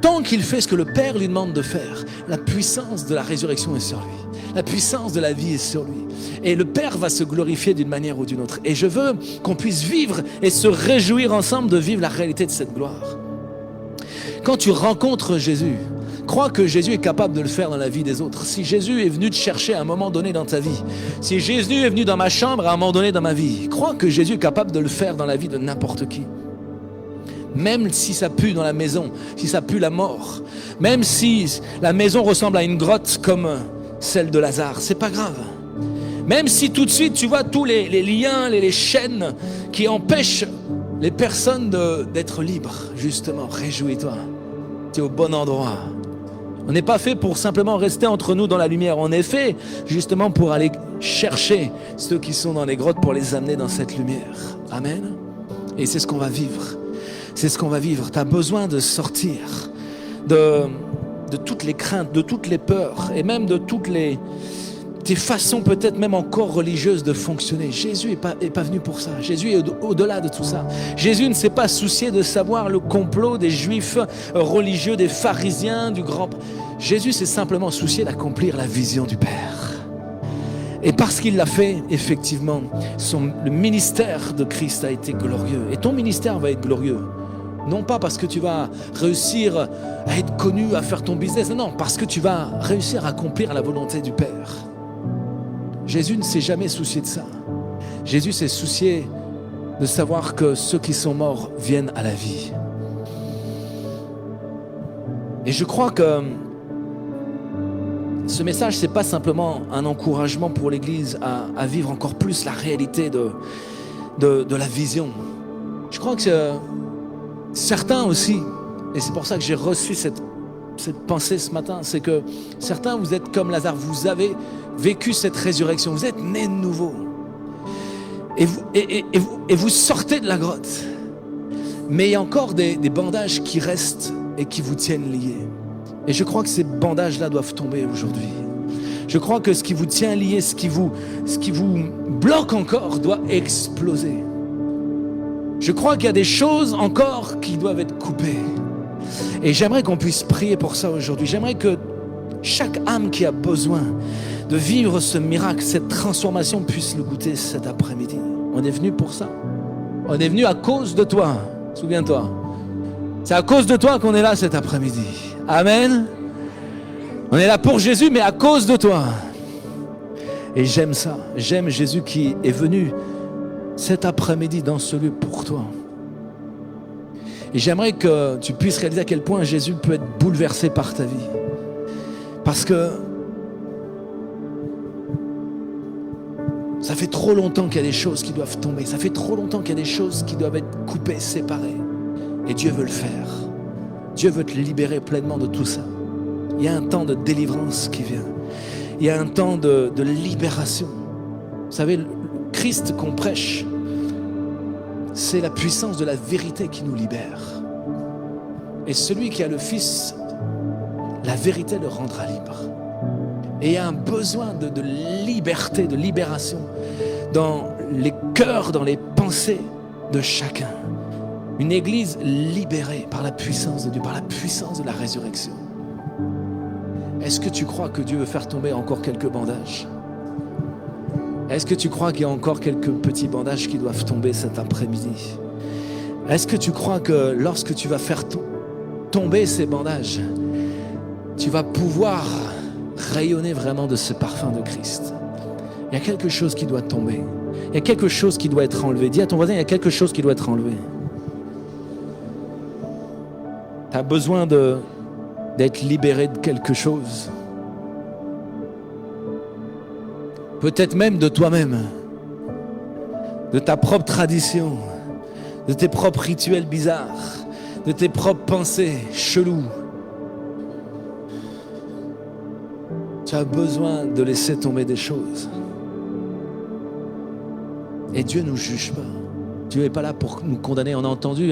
tant qu'il fait ce que le Père lui demande de faire, la puissance de la résurrection est sur lui. La puissance de la vie est sur lui. Et le Père va se glorifier d'une manière ou d'une autre. Et je veux qu'on puisse vivre et se réjouir ensemble de vivre la réalité de cette gloire. Quand tu rencontres Jésus, crois que Jésus est capable de le faire dans la vie des autres. Si Jésus est venu te chercher à un moment donné dans ta vie, si Jésus est venu dans ma chambre à un moment donné dans ma vie, crois que Jésus est capable de le faire dans la vie de n'importe qui. Même si ça pue dans la maison, si ça pue la mort, même si la maison ressemble à une grotte comme celle de Lazare, c'est pas grave. Même si tout de suite tu vois tous les liens, les chaînes qui empêchent les personnes d'être libres, justement, réjouis-toi, tu es au bon endroit. On n'est pas fait pour simplement rester entre nous dans la lumière, on est fait justement pour aller chercher ceux qui sont dans les grottes pour les amener dans cette lumière. Amen. Et c'est ce qu'on va vivre. C'est ce qu'on va vivre. Tu as besoin de sortir de toutes les craintes, de toutes les peurs et même de toutes tes façons peut-être même encore religieuses de fonctionner. Jésus est pas venu pour ça. Jésus est au-delà de tout ça. Jésus ne s'est pas soucié de savoir le complot des juifs religieux, des pharisiens, du grand... Jésus s'est simplement soucié d'accomplir la vision du Père. Et parce qu'il l'a fait, effectivement, le ministère de Christ a été glorieux. Et ton ministère va être glorieux. Non pas parce que tu vas réussir à être connu, à faire ton business. Non, parce que tu vas réussir à accomplir la volonté du Père. Jésus ne s'est jamais soucié de ça. Jésus s'est soucié de savoir que ceux qui sont morts viennent à la vie. Et je crois que ce message, ce n'est pas simplement un encouragement pour l'Église à vivre encore plus la réalité de la vision. Je crois que certains aussi, et c'est pour ça que j'ai reçu cette pensée ce matin, c'est que certains, vous êtes comme Lazare, vous avez vécu cette résurrection, vous êtes nés de nouveau. Et vous sortez de la grotte. Mais il y a encore des bandages qui restent et qui vous tiennent liés. Et je crois que ces bandages-là doivent tomber aujourd'hui. Je crois que ce qui vous tient lié, ce qui vous bloque encore, doit exploser. Je crois qu'il y a des choses encore qui doivent être coupées. Et j'aimerais qu'on puisse prier pour ça aujourd'hui. J'aimerais que chaque âme qui a besoin de vivre ce miracle, cette transformation, puisse le goûter cet après-midi. On est venu pour ça. On est venu à cause de toi. Souviens-toi. C'est à cause de toi qu'on est là cet après-midi. Amen. On est là pour Jésus, mais à cause de toi. Et j'aime ça. J'aime Jésus qui est venu cet après-midi dans ce lieu pour toi. Et j'aimerais que tu puisses réaliser à quel point Jésus peut être bouleversé par ta vie. Parce que ça fait trop longtemps qu'il y a des choses qui doivent tomber. Ça fait trop longtemps qu'il y a des choses qui doivent être coupées, séparées. Et Dieu veut le faire. Dieu veut te libérer pleinement de tout ça. Il y a un temps de délivrance qui vient. Il y a un temps de libération. Vous savez, le Christ qu'on prêche, c'est la puissance de la vérité qui nous libère. Et celui qui a le Fils, la vérité le rendra libre. Et il y a un besoin de liberté, de libération dans les cœurs, dans les pensées de chacun. Une église libérée par la puissance de Dieu, par la puissance de la résurrection. Est-ce que tu crois que Dieu veut faire tomber encore quelques bandages? Est-ce que tu crois qu'il y a encore quelques petits bandages qui doivent tomber cet après-midi? Est-ce que tu crois que lorsque tu vas faire tomber ces bandages, tu vas pouvoir rayonner vraiment de ce parfum de Christ? Il y a quelque chose qui doit tomber. Il y a quelque chose qui doit être enlevé. Dis à ton voisin, il y a quelque chose qui doit être enlevé. Tu as besoin d'être libéré de quelque chose. Peut-être même de toi-même, de ta propre tradition, de tes propres rituels bizarres, de tes propres pensées cheloues. Tu as besoin de laisser tomber des choses. Et Dieu ne nous juge pas. Dieu n'est pas là pour nous condamner. On a entendu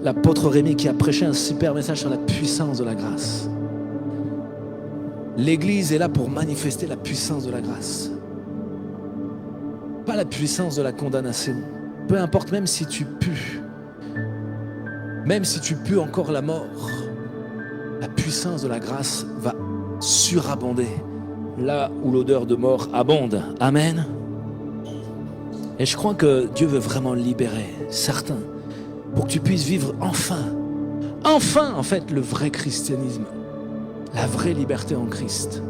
l'apôtre Rémi qui a prêché un super message sur la puissance de la grâce. L'Église est là pour manifester la puissance de la grâce. Pas la puissance de la condamnation. Peu importe, même si tu pues encore la mort, la puissance de la grâce va surabonder là où l'odeur de mort abonde. Amen. Et je crois que Dieu veut vraiment libérer certains pour que tu puisses vivre enfin enfin, en fait, le vrai christianisme, la vraie liberté en Christ.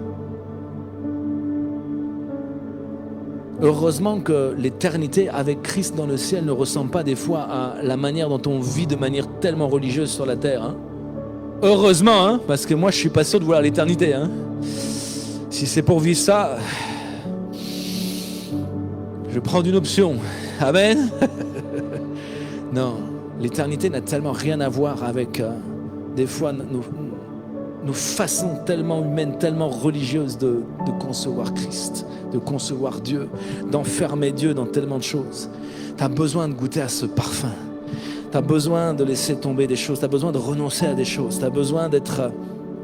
Heureusement que l'éternité avec Christ dans le ciel ne ressemble pas des fois à la manière dont on vit de manière tellement religieuse sur la terre. Hein. Heureusement, hein, parce que moi je suis pas sûr de vouloir l'éternité. Hein. Si c'est pour vivre ça, je prends une option. Amen. Non, l'éternité n'a tellement rien à voir avec des fois nos façons tellement humaines, tellement religieuses de concevoir Christ, de concevoir Dieu, d'enfermer Dieu dans tellement de choses. Tu as besoin de goûter à ce parfum. Tu as besoin de laisser tomber des choses. Tu as besoin de renoncer à des choses. Tu as besoin d'être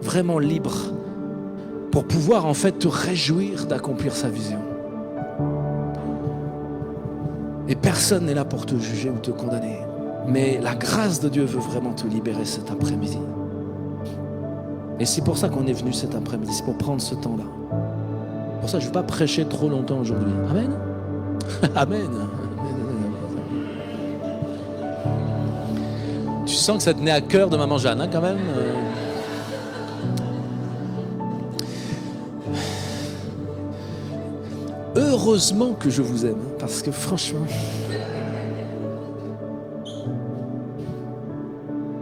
vraiment libre pour pouvoir en fait te réjouir d'accomplir sa vision. Et personne n'est là pour te juger ou te condamner. Mais la grâce de Dieu veut vraiment te libérer cet après-midi. Et c'est pour ça qu'on est venu cet après-midi, c'est pour prendre ce temps-là. Pour ça, je ne veux pas prêcher trop longtemps aujourd'hui. Amen. Amen. Tu sens que ça tenait à cœur de Maman Jeanne, hein, quand même. Heureusement que je vous aime, parce que franchement...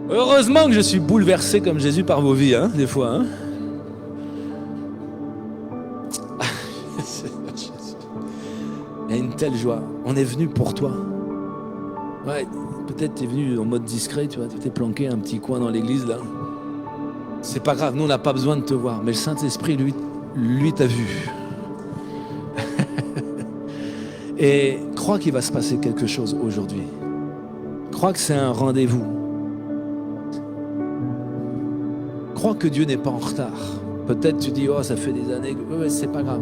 Heureusement que je suis bouleversé comme Jésus par vos vies, hein, des fois. Hein. Il y a une telle joie. On est venu pour toi. Ouais, peut-être tu es venu en mode discret, tu vois, tu t'es planqué un petit coin dans l'église là. C'est pas grave, nous on n'a pas besoin de te voir, mais le Saint-Esprit, lui t'a vu. Et crois qu'il va se passer quelque chose aujourd'hui. Crois que c'est un rendez-vous. Crois que Dieu n'est pas en retard. Peut-être tu dis, oh, ça fait des années que... Ouais, c'est pas grave.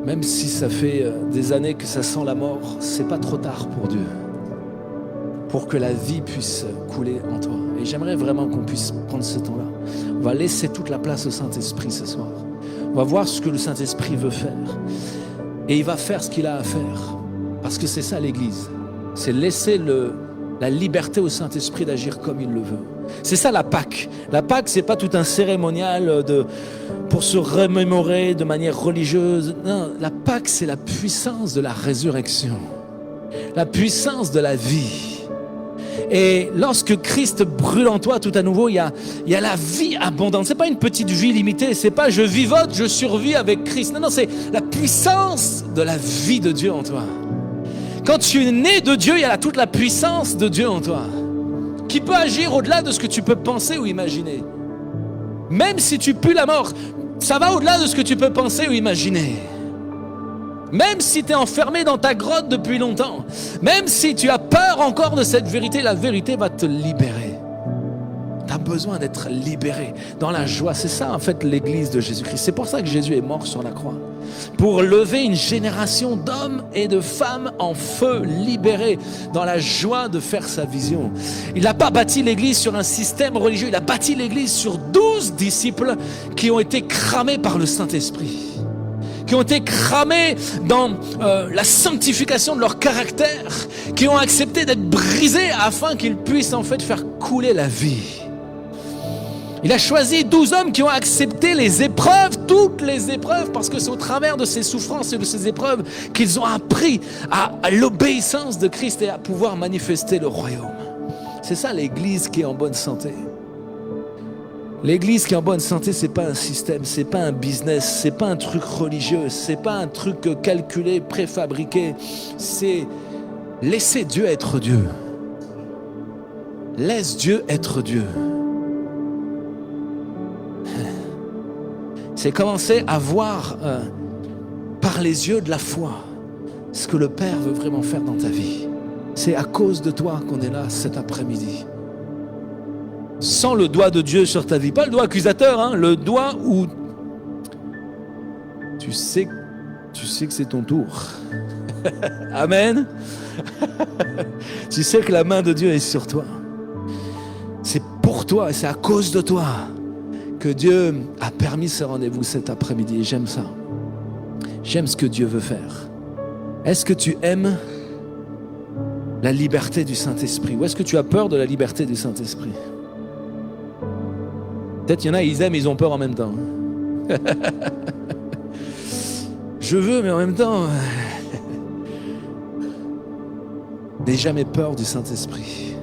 Même si ça fait des années que ça sent la mort, c'est pas trop tard pour Dieu. Pour que la vie puisse couler en toi. Et j'aimerais vraiment qu'on puisse prendre ce temps-là. On va laisser toute la place au Saint-Esprit ce soir. On va voir ce que le Saint-Esprit veut faire. Et il va faire ce qu'il a à faire. Parce que c'est ça l'Église. C'est laisser la liberté au Saint-Esprit d'agir comme il le veut. C'est ça la Pâque. La Pâque, c'est pas tout un cérémonial pour se remémorer de manière religieuse. Non, la Pâque, c'est la puissance de la résurrection. La puissance de la vie. Et lorsque Christ brûle en toi tout à nouveau, il y a la vie abondante. C'est pas une petite vie limitée. C'est pas je vivote, je survis avec Christ. Non, c'est la puissance de la vie de Dieu en toi. Quand tu es né de Dieu, il y a toute la puissance de Dieu en toi, qui peut agir au-delà de ce que tu peux penser ou imaginer. Même si tu pues la mort, ça va au-delà de ce que tu peux penser ou imaginer. Même si tu es enfermé dans ta grotte depuis longtemps, même si tu as peur encore de cette vérité, la vérité va te libérer. Tu as besoin d'être libéré dans la joie. C'est ça en fait l'Église de Jésus-Christ. C'est pour ça que Jésus est mort sur la croix. Pour lever une génération d'hommes et de femmes en feu, libérés dans la joie de faire sa vision. Il n'a pas bâti l'Église sur un système religieux, il a bâti l'Église sur 12 disciples qui ont été cramés par le Saint-Esprit, qui ont été cramés dans la sanctification de leur caractère, qui ont accepté d'être brisés afin qu'ils puissent en fait faire couler la vie. Il a choisi 12 hommes qui ont accepté les épreuves, toutes les épreuves, parce que c'est au travers de ces souffrances et de ces épreuves qu'ils ont appris à l'obéissance de Christ et à pouvoir manifester le royaume. C'est ça l'Église qui est en bonne santé. L'Église qui est en bonne santé, c'est pas un système, c'est pas un business, c'est pas un truc religieux, c'est pas un truc calculé, préfabriqué. C'est laisser Dieu être Dieu. Laisse Dieu être Dieu. C'est commencer à voir par les yeux de la foi ce que le Père veut vraiment faire dans ta vie. C'est à cause de toi qu'on est là cet après-midi. Sans le doigt de Dieu sur ta vie, pas le doigt accusateur, hein, le doigt où tu sais que c'est ton tour. Amen. Tu sais que la main de Dieu est sur toi. C'est pour toi et c'est à cause de toi que Dieu a permis ce rendez-vous cet après-midi. Et j'aime ça. J'aime ce que Dieu veut faire. Est-ce que tu aimes La liberté du Saint-Esprit. Où est-ce que tu as peur de la liberté du Saint-Esprit? Peut-être il y en a, ils aiment, ils ont peur en même temps. Je veux, mais en même temps... N'aie jamais peur du Saint-Esprit.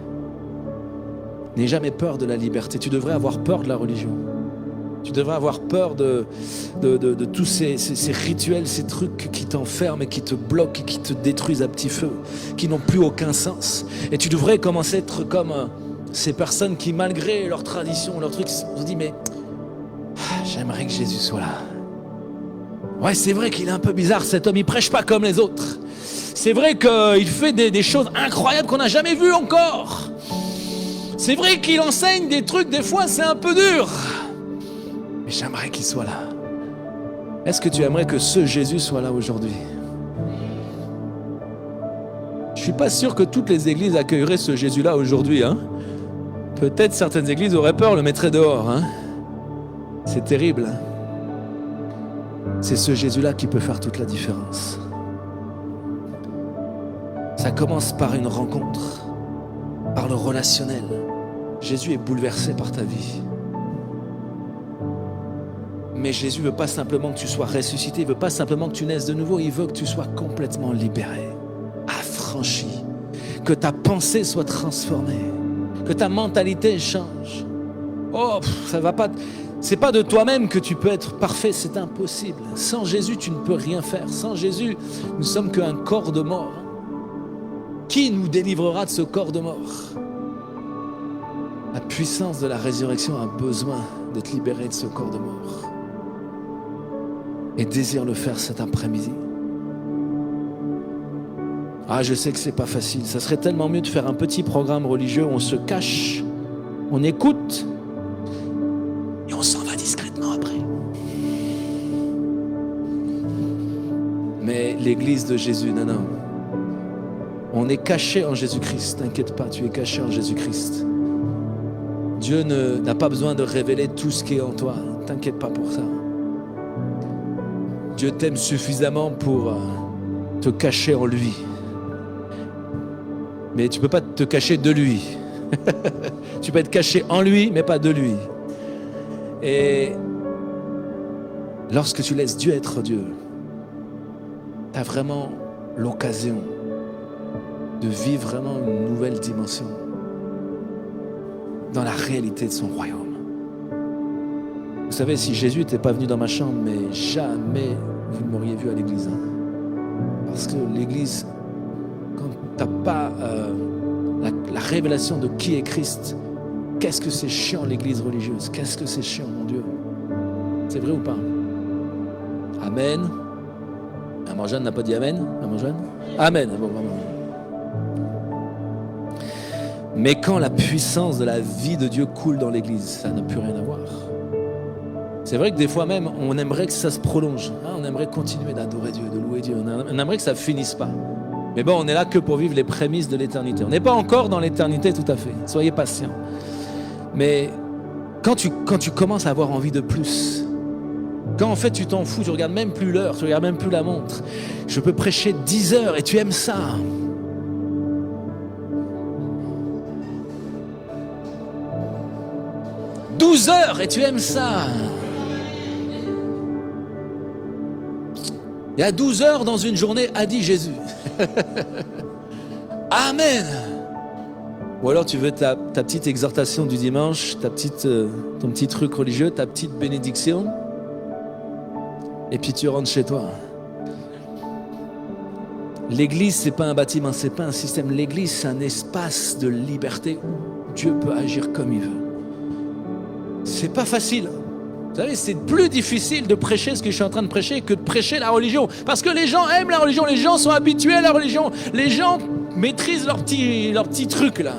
N'aie jamais peur de la liberté. Tu devrais avoir peur de la religion. Tu devrais avoir peur de tous ces rituels, ces trucs qui t'enferment et qui te bloquent et qui te détruisent à petit feu, qui n'ont plus aucun sens. Et tu devrais commencer à être comme ces personnes qui, malgré leur tradition, leur truc, se disent mais j'aimerais que Jésus soit là. Ouais, c'est vrai qu'il est un peu bizarre cet homme, il prêche pas comme les autres. C'est vrai qu'il fait des choses incroyables qu'on n'a jamais vues encore. C'est vrai qu'il enseigne des trucs, des fois c'est un peu dur. Mais j'aimerais qu'il soit là. Est-ce que tu aimerais que ce Jésus soit là aujourd'hui? Je ne suis pas sûr que toutes les églises accueilleraient ce Jésus-là aujourd'hui. Hein? Peut-être certaines églises auraient peur, le mettraient dehors. Hein? C'est terrible. Hein? C'est ce Jésus-là qui peut faire toute la différence. Ça commence par une rencontre, par le relationnel. Jésus est bouleversé par ta vie. Mais Jésus ne veut pas simplement que tu sois ressuscité, il ne veut pas simplement que tu naisses de nouveau, il veut que tu sois complètement libéré, affranchi, que ta pensée soit transformée, que ta mentalité change. Oh, ça va pas... C'est pas de toi-même que tu peux être parfait, c'est impossible. Sans Jésus, tu ne peux rien faire. Sans Jésus, nous sommes qu'un corps de mort. Qui nous délivrera de ce corps de mort? La puissance de la résurrection a besoin d'être libérée de ce corps de mort. Et désire le faire cet après-midi. Ah, je sais que c'est pas facile. Ça serait tellement mieux de faire un petit programme religieux où on se cache, on écoute, et on s'en va discrètement après. Mais l'église de Jésus, non. On est caché en Jésus-Christ. T'inquiète pas, tu es caché en Jésus-Christ. Dieu n'a pas besoin de révéler tout ce qui est en toi. T'inquiète pas pour ça. Dieu t'aime suffisamment pour te cacher en lui. Mais tu ne peux pas te cacher de lui. Tu peux être caché en lui, mais pas de lui. Et lorsque tu laisses Dieu être Dieu, tu as vraiment l'occasion de vivre vraiment une nouvelle dimension dans la réalité de son royaume. Vous savez, si Jésus n'était pas venu dans ma chambre, mais jamais vous ne m'auriez vu à l'église. Hein. Parce que l'église, quand tu n'as pas la révélation de qui est Christ, qu'est-ce que c'est chiant l'église religieuse? Qu'est-ce que c'est chiant, mon Dieu? C'est vrai ou pas? Amen. Maman Jeanne n'a pas dit Amen? Maman Jeanne? Amen. Bon, maman. Mais quand la puissance de la vie de Dieu coule dans l'église, ça n'a plus rien à voir. C'est vrai que des fois même, on aimerait que ça se prolonge. Hein, on aimerait continuer d'adorer Dieu, de louer Dieu. On aimerait que ça ne finisse pas. Mais bon, on est là que pour vivre les prémices de l'éternité. On n'est pas encore dans l'éternité tout à fait. Soyez patients. Mais quand tu commences à avoir envie de plus, quand en fait tu t'en fous, tu ne regardes même plus l'heure, tu ne regardes même plus la montre. Je peux prêcher 10 heures et tu aimes ça. « 12 heures et tu aimes ça. » Il y a 12 heures dans une journée, a dit Jésus. Amen. Ou alors tu veux ta petite exhortation du dimanche, ton petit truc religieux, ta petite bénédiction, et puis tu rentres chez toi. L'église, c'est pas un bâtiment, c'est pas un système. L'église, c'est un espace de liberté où Dieu peut agir comme il veut. C'est pas facile. Vous savez, c'est plus difficile de prêcher ce que je suis en train de prêcher que de prêcher la religion. Parce que les gens aiment la religion, les gens sont habitués à la religion, les gens maîtrisent leur petit truc là.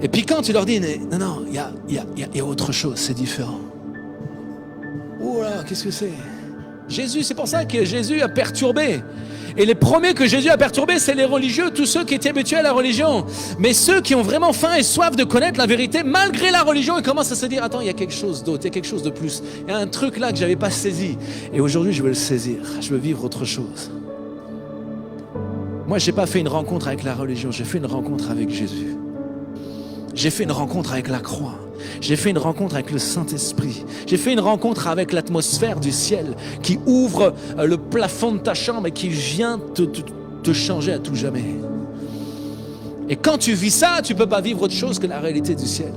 Et puis quand tu leur dis, non, il y a autre chose, c'est différent. Oh là, qu'est-ce que c'est? Jésus, c'est pour ça que Jésus a perturbé. Et les premiers que Jésus a perturbés, c'est les religieux, tous ceux qui étaient habitués à la religion. Mais ceux qui ont vraiment faim et soif de connaître la vérité, malgré la religion, ils commencent à se dire, attends, il y a quelque chose d'autre, il y a quelque chose de plus. Il y a un truc là que je n'avais pas saisi. Et aujourd'hui, je veux le saisir. Je veux vivre autre chose. Moi, je n'ai pas fait une rencontre avec la religion, j'ai fait une rencontre avec Jésus. J'ai fait une rencontre avec la croix. J'ai fait une rencontre avec le Saint-Esprit. J'ai fait une rencontre avec l'atmosphère du ciel qui ouvre le plafond de ta chambre et qui vient te changer à tout jamais. Et quand tu vis ça, tu ne peux pas vivre autre chose que la réalité du ciel.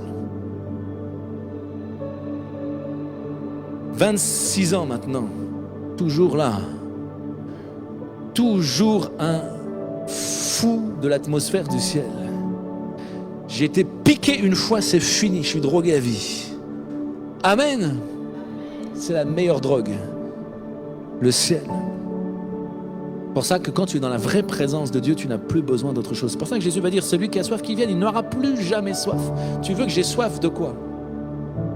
26 ans maintenant, toujours là. Toujours un fou de l'atmosphère du ciel. J'ai été piqué une fois, c'est fini, je suis drogué à vie. Amen. C'est la meilleure drogue. Le ciel. C'est pour ça que quand tu es dans la vraie présence de Dieu, tu n'as plus besoin d'autre chose. C'est pour ça que Jésus va dire, celui qui a soif, qui vienne, il n'aura plus jamais soif. Tu veux que j'ai soif de quoi?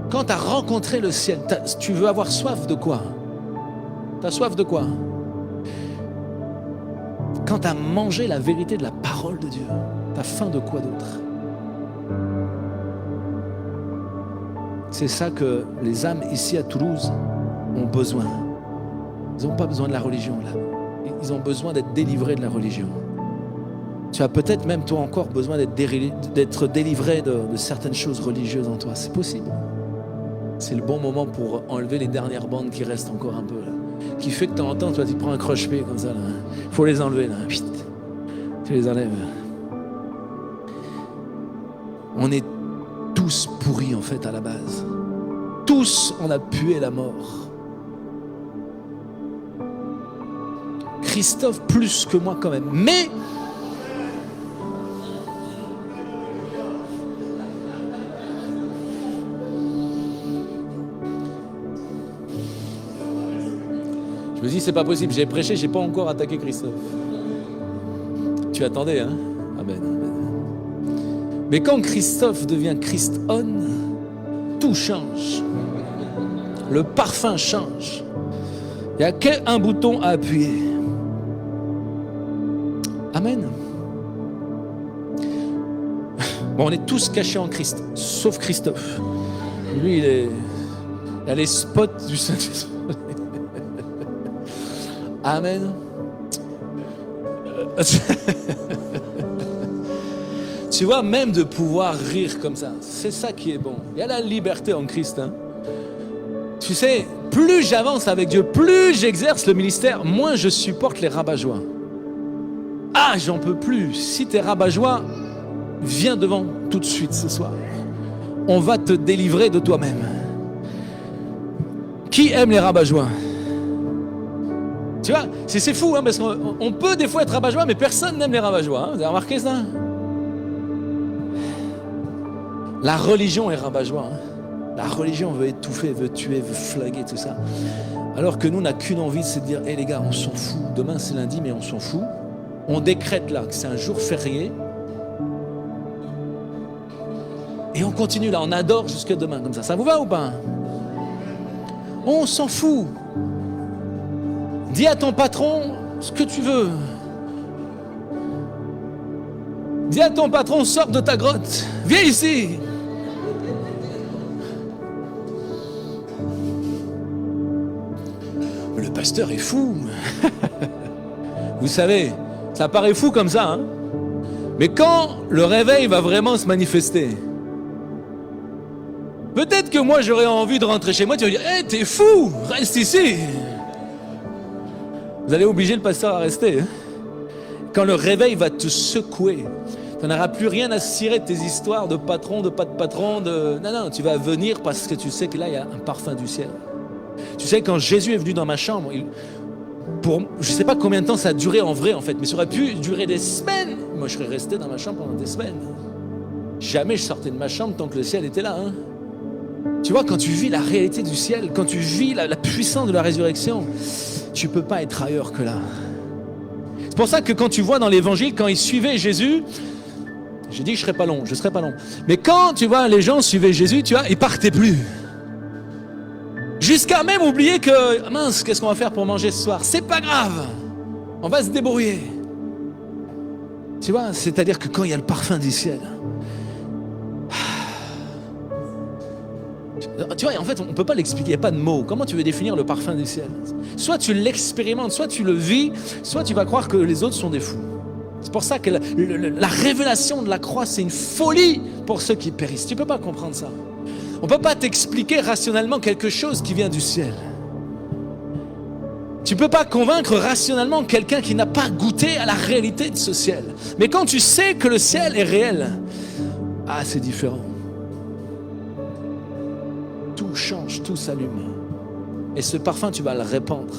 Quand tu as rencontré le ciel, tu veux avoir soif de quoi? Tu as soif de quoi? Quand tu as mangé la vérité de la parole de Dieu, tu as faim de quoi d'autre? C'est ça que les âmes ici à Toulouse ont besoin. Ils n'ont pas besoin de la religion là. Ils ont besoin d'être délivrés de la religion. Tu as peut-être même toi encore besoin d'être délivré de certaines choses religieuses en toi. C'est possible. C'est le bon moment pour enlever les dernières bandes qui restent encore un peu là. Qui fait que de temps en temps, toi tu prends un croche-pied comme ça là. Il faut les enlever là. Chut. Tu les enlèves. On est tous pourris en fait à la base. Tous on a pué la mort. Christophe plus que moi quand même. Mais je me dis c'est pas possible, j'ai prêché, j'ai pas encore attaqué Christophe. Tu attendais hein? Amen. Mais quand Christophe devient Christ-on, tout change. Le parfum change. Il n'y a qu'un bouton à appuyer. Amen. Bon, on est tous cachés en Christ, sauf Christophe. Lui, il a les spots du Saint-Esprit. Amen. Tu vois, même de pouvoir rire comme ça, c'est ça qui est bon. Il y a la liberté en Christ. Hein. Tu sais, plus j'avance avec Dieu, plus j'exerce le ministère, moins je supporte les rabat-joie. Ah, j'en peux plus. Si t'es rabat-joie, viens devant tout de suite ce soir. On va te délivrer de toi-même. Qui aime les rabat-joie? Tu vois, c'est fou, hein, parce qu'on peut des fois être rabat-joie, mais personne n'aime les rabat-joie. Hein. Vous avez remarqué ça? La religion est rabat-joie. Hein. La religion veut étouffer, veut tuer, veut flaguer, tout ça. Alors que nous, on n'a qu'une envie, c'est de dire, hé les gars, on s'en fout. Demain, c'est lundi, mais on s'en fout. On décrète là que c'est un jour férié. Et on continue là, on adore jusqu'à demain, comme ça. Ça vous va ou pas? On s'en fout. Dis à ton patron ce que tu veux. Dis à ton patron, sors de ta grotte. Viens ici. Le pasteur est fou. Vous savez, ça paraît fou comme ça, hein? Mais quand le réveil va vraiment se manifester, peut-être que moi j'aurais envie de rentrer chez moi, tu vas dire, hé, t'es fou, reste ici. Vous allez obliger le pasteur à rester. Hein? Quand le réveil va te secouer, tu n'auras plus rien à cirer de tes histoires de patron, de pas de patron, de... Non, tu vas venir parce que tu sais que là, il y a un parfum du ciel. Tu sais, quand Jésus est venu dans ma chambre, je ne sais pas combien de temps ça a duré en vrai, en fait, mais ça aurait pu durer des semaines. Moi, je serais resté dans ma chambre pendant des semaines. Jamais je sortais de ma chambre tant que le ciel était là. Hein. Tu vois, quand tu vis la réalité du ciel, quand tu vis la puissance de la résurrection, tu ne peux pas être ailleurs que là. C'est pour ça que quand tu vois dans l'évangile, quand ils suivaient Jésus, j'ai dit que je ne serais pas long. Mais quand tu vois les gens suivaient Jésus, tu vois, ils ne partaient plus. Jusqu'à même oublier que, mince, qu'est-ce qu'on va faire pour manger ce soir? C'est pas grave, on va se débrouiller. Tu vois, c'est-à-dire que quand il y a le parfum du ciel, tu vois, en fait, on ne peut pas l'expliquer, il n'y a pas de mots. Comment tu veux définir le parfum du ciel? Soit tu l'expérimentes, soit tu le vis, soit tu vas croire que les autres sont des fous. C'est pour ça que la révélation de la croix, c'est une folie pour ceux qui périssent. Tu ne peux pas comprendre ça. On ne peut pas t'expliquer rationnellement quelque chose qui vient du ciel. Tu ne peux pas convaincre rationnellement quelqu'un qui n'a pas goûté à la réalité de ce ciel. Mais quand tu sais que le ciel est réel, c'est différent. Tout change, tout s'allume. Et ce parfum, tu vas le répandre.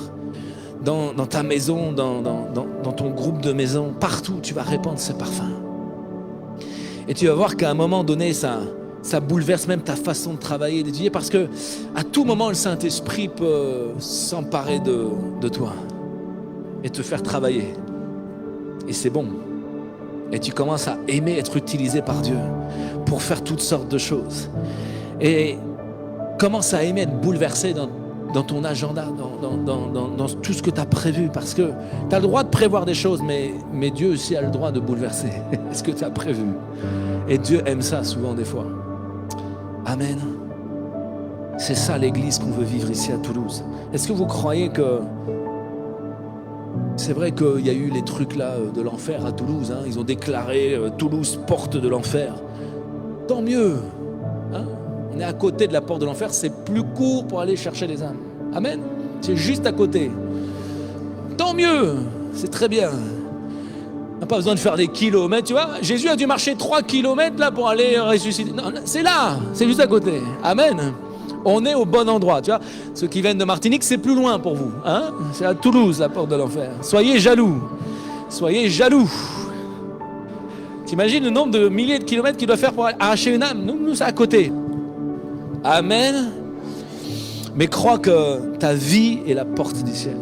Dans ta maison, dans ton groupe de maison, partout, tu vas répandre ce parfum. Et tu vas voir qu'à un moment donné, ça bouleverse même ta façon de travailler, d'étudier, parce que à tout moment, le Saint-Esprit peut s'emparer de toi et te faire travailler. Et c'est bon. Et tu commences à aimer être utilisé par Dieu pour faire toutes sortes de choses. Et commence à aimer être bouleversé dans ton agenda, dans tout ce que tu as prévu, parce que tu as le droit de prévoir des choses, mais Dieu aussi a le droit de bouleverser ce que tu as prévu. Et Dieu aime ça souvent des fois. Amen. C'est ça l'église qu'on veut vivre ici à Toulouse. Est-ce que vous croyez que... C'est vrai qu'il y a eu les trucs là de l'enfer à Toulouse, hein. Ils ont déclaré Toulouse porte de l'enfer. Tant mieux, hein. On est à côté de la porte de l'enfer, c'est plus court pour aller chercher les âmes. Amen. C'est juste à côté. Tant mieux, c'est très bien. On n'a pas besoin de faire des kilomètres, tu vois. Jésus a dû marcher 3 kilomètres là pour aller ressusciter. Non, c'est là, c'est juste à côté. Amen. On est au bon endroit, tu vois. Ceux qui viennent de Martinique, c'est plus loin pour vous, hein. C'est à Toulouse, la porte de l'enfer. Soyez jaloux. Soyez jaloux. T'imagines le nombre de milliers de kilomètres qu'il doit faire pour arracher une âme. Nous, c'est à côté. Amen. Mais crois que ta vie est la porte du ciel.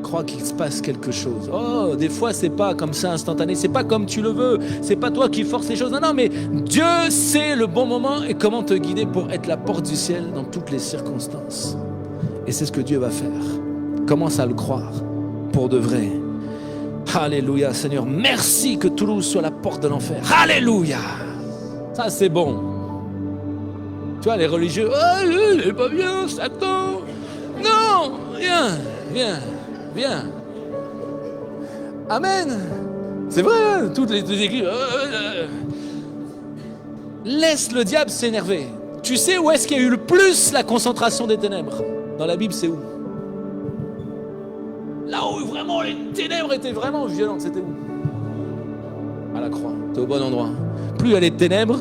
Crois qu'il se passe quelque chose. Oh, des fois, c'est pas comme ça instantané. C'est pas comme tu le veux. C'est pas toi qui force les choses. Non, mais Dieu sait le bon moment et comment te guider pour être la porte du ciel dans toutes les circonstances. Et c'est ce que Dieu va faire. Commence à le croire pour de vrai. Alléluia, Seigneur. Merci que Toulouse soit la porte de l'enfer. Alléluia. Ça, c'est bon. Tu vois, les religieux, il n'est pas bien, Satan. Non, viens. Amen. C'est vrai, hein, toutes les églises. Laisse le diable s'énerver. Tu sais où est-ce qu'il y a eu le plus la concentration des ténèbres? Dans la Bible, c'est où? Là où vraiment les ténèbres étaient vraiment violentes, c'était où? À la croix, t'es au bon endroit. Plus il y a les ténèbres,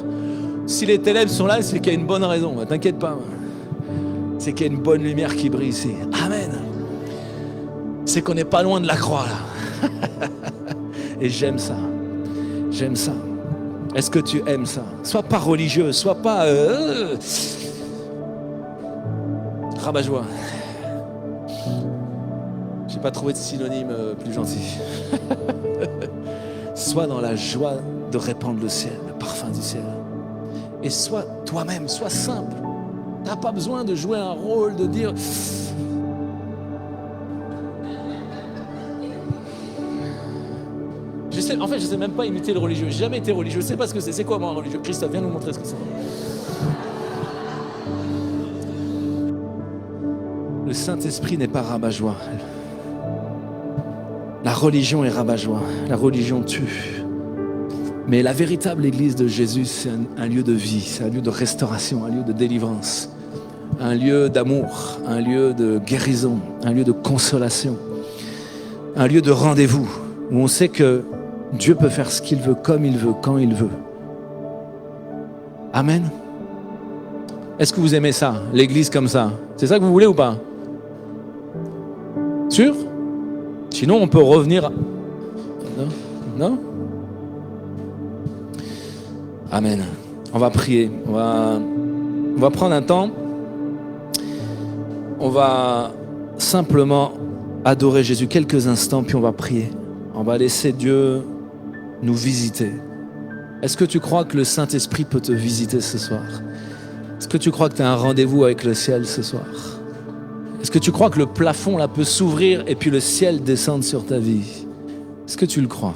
si les ténèbres sont là, c'est qu'il y a une bonne raison. T'inquiète pas. C'est qu'il y a une bonne lumière qui brille ici. Amen. C'est qu'on n'est pas loin de la croix là. Et j'aime ça. J'aime ça. Est-ce que tu aimes ça? Sois pas religieux, sois pas rabat-joie. J'ai pas trouvé de synonyme plus gentil. Sois dans la joie de répandre le ciel, le parfum du ciel. Et sois toi-même, sois simple. Tu n'as pas besoin de jouer un rôle, de dire... Je sais même pas imiter le religieux. J'ai jamais été religieux. Je sais pas ce que c'est. C'est quoi moi un religieux? Christophe, viens nous montrer ce que c'est. Le Saint-Esprit n'est pas rabat-joie. La religion est rabat-joie. La religion tue. Mais la véritable église de Jésus, c'est un lieu de vie, c'est un lieu de restauration, un lieu de délivrance, un lieu d'amour, un lieu de guérison, un lieu de consolation, un lieu de rendez-vous, où on sait que Dieu peut faire ce qu'il veut, comme il veut, quand il veut. Amen. Est-ce que vous aimez ça, l'église comme ça? C'est ça que vous voulez ou pas? Sûr? Sinon, on peut revenir... Non? Amen. On va prier. On va prendre un temps. On va simplement adorer Jésus quelques instants, puis on va prier. On va laisser Dieu nous visiter. Est-ce que tu crois que le Saint-Esprit peut te visiter ce soir? Est-ce que tu crois que tu as un rendez-vous avec le ciel ce soir? Est-ce que tu crois que le plafond là peut s'ouvrir et puis le ciel descendre sur ta vie? Est-ce que tu le crois?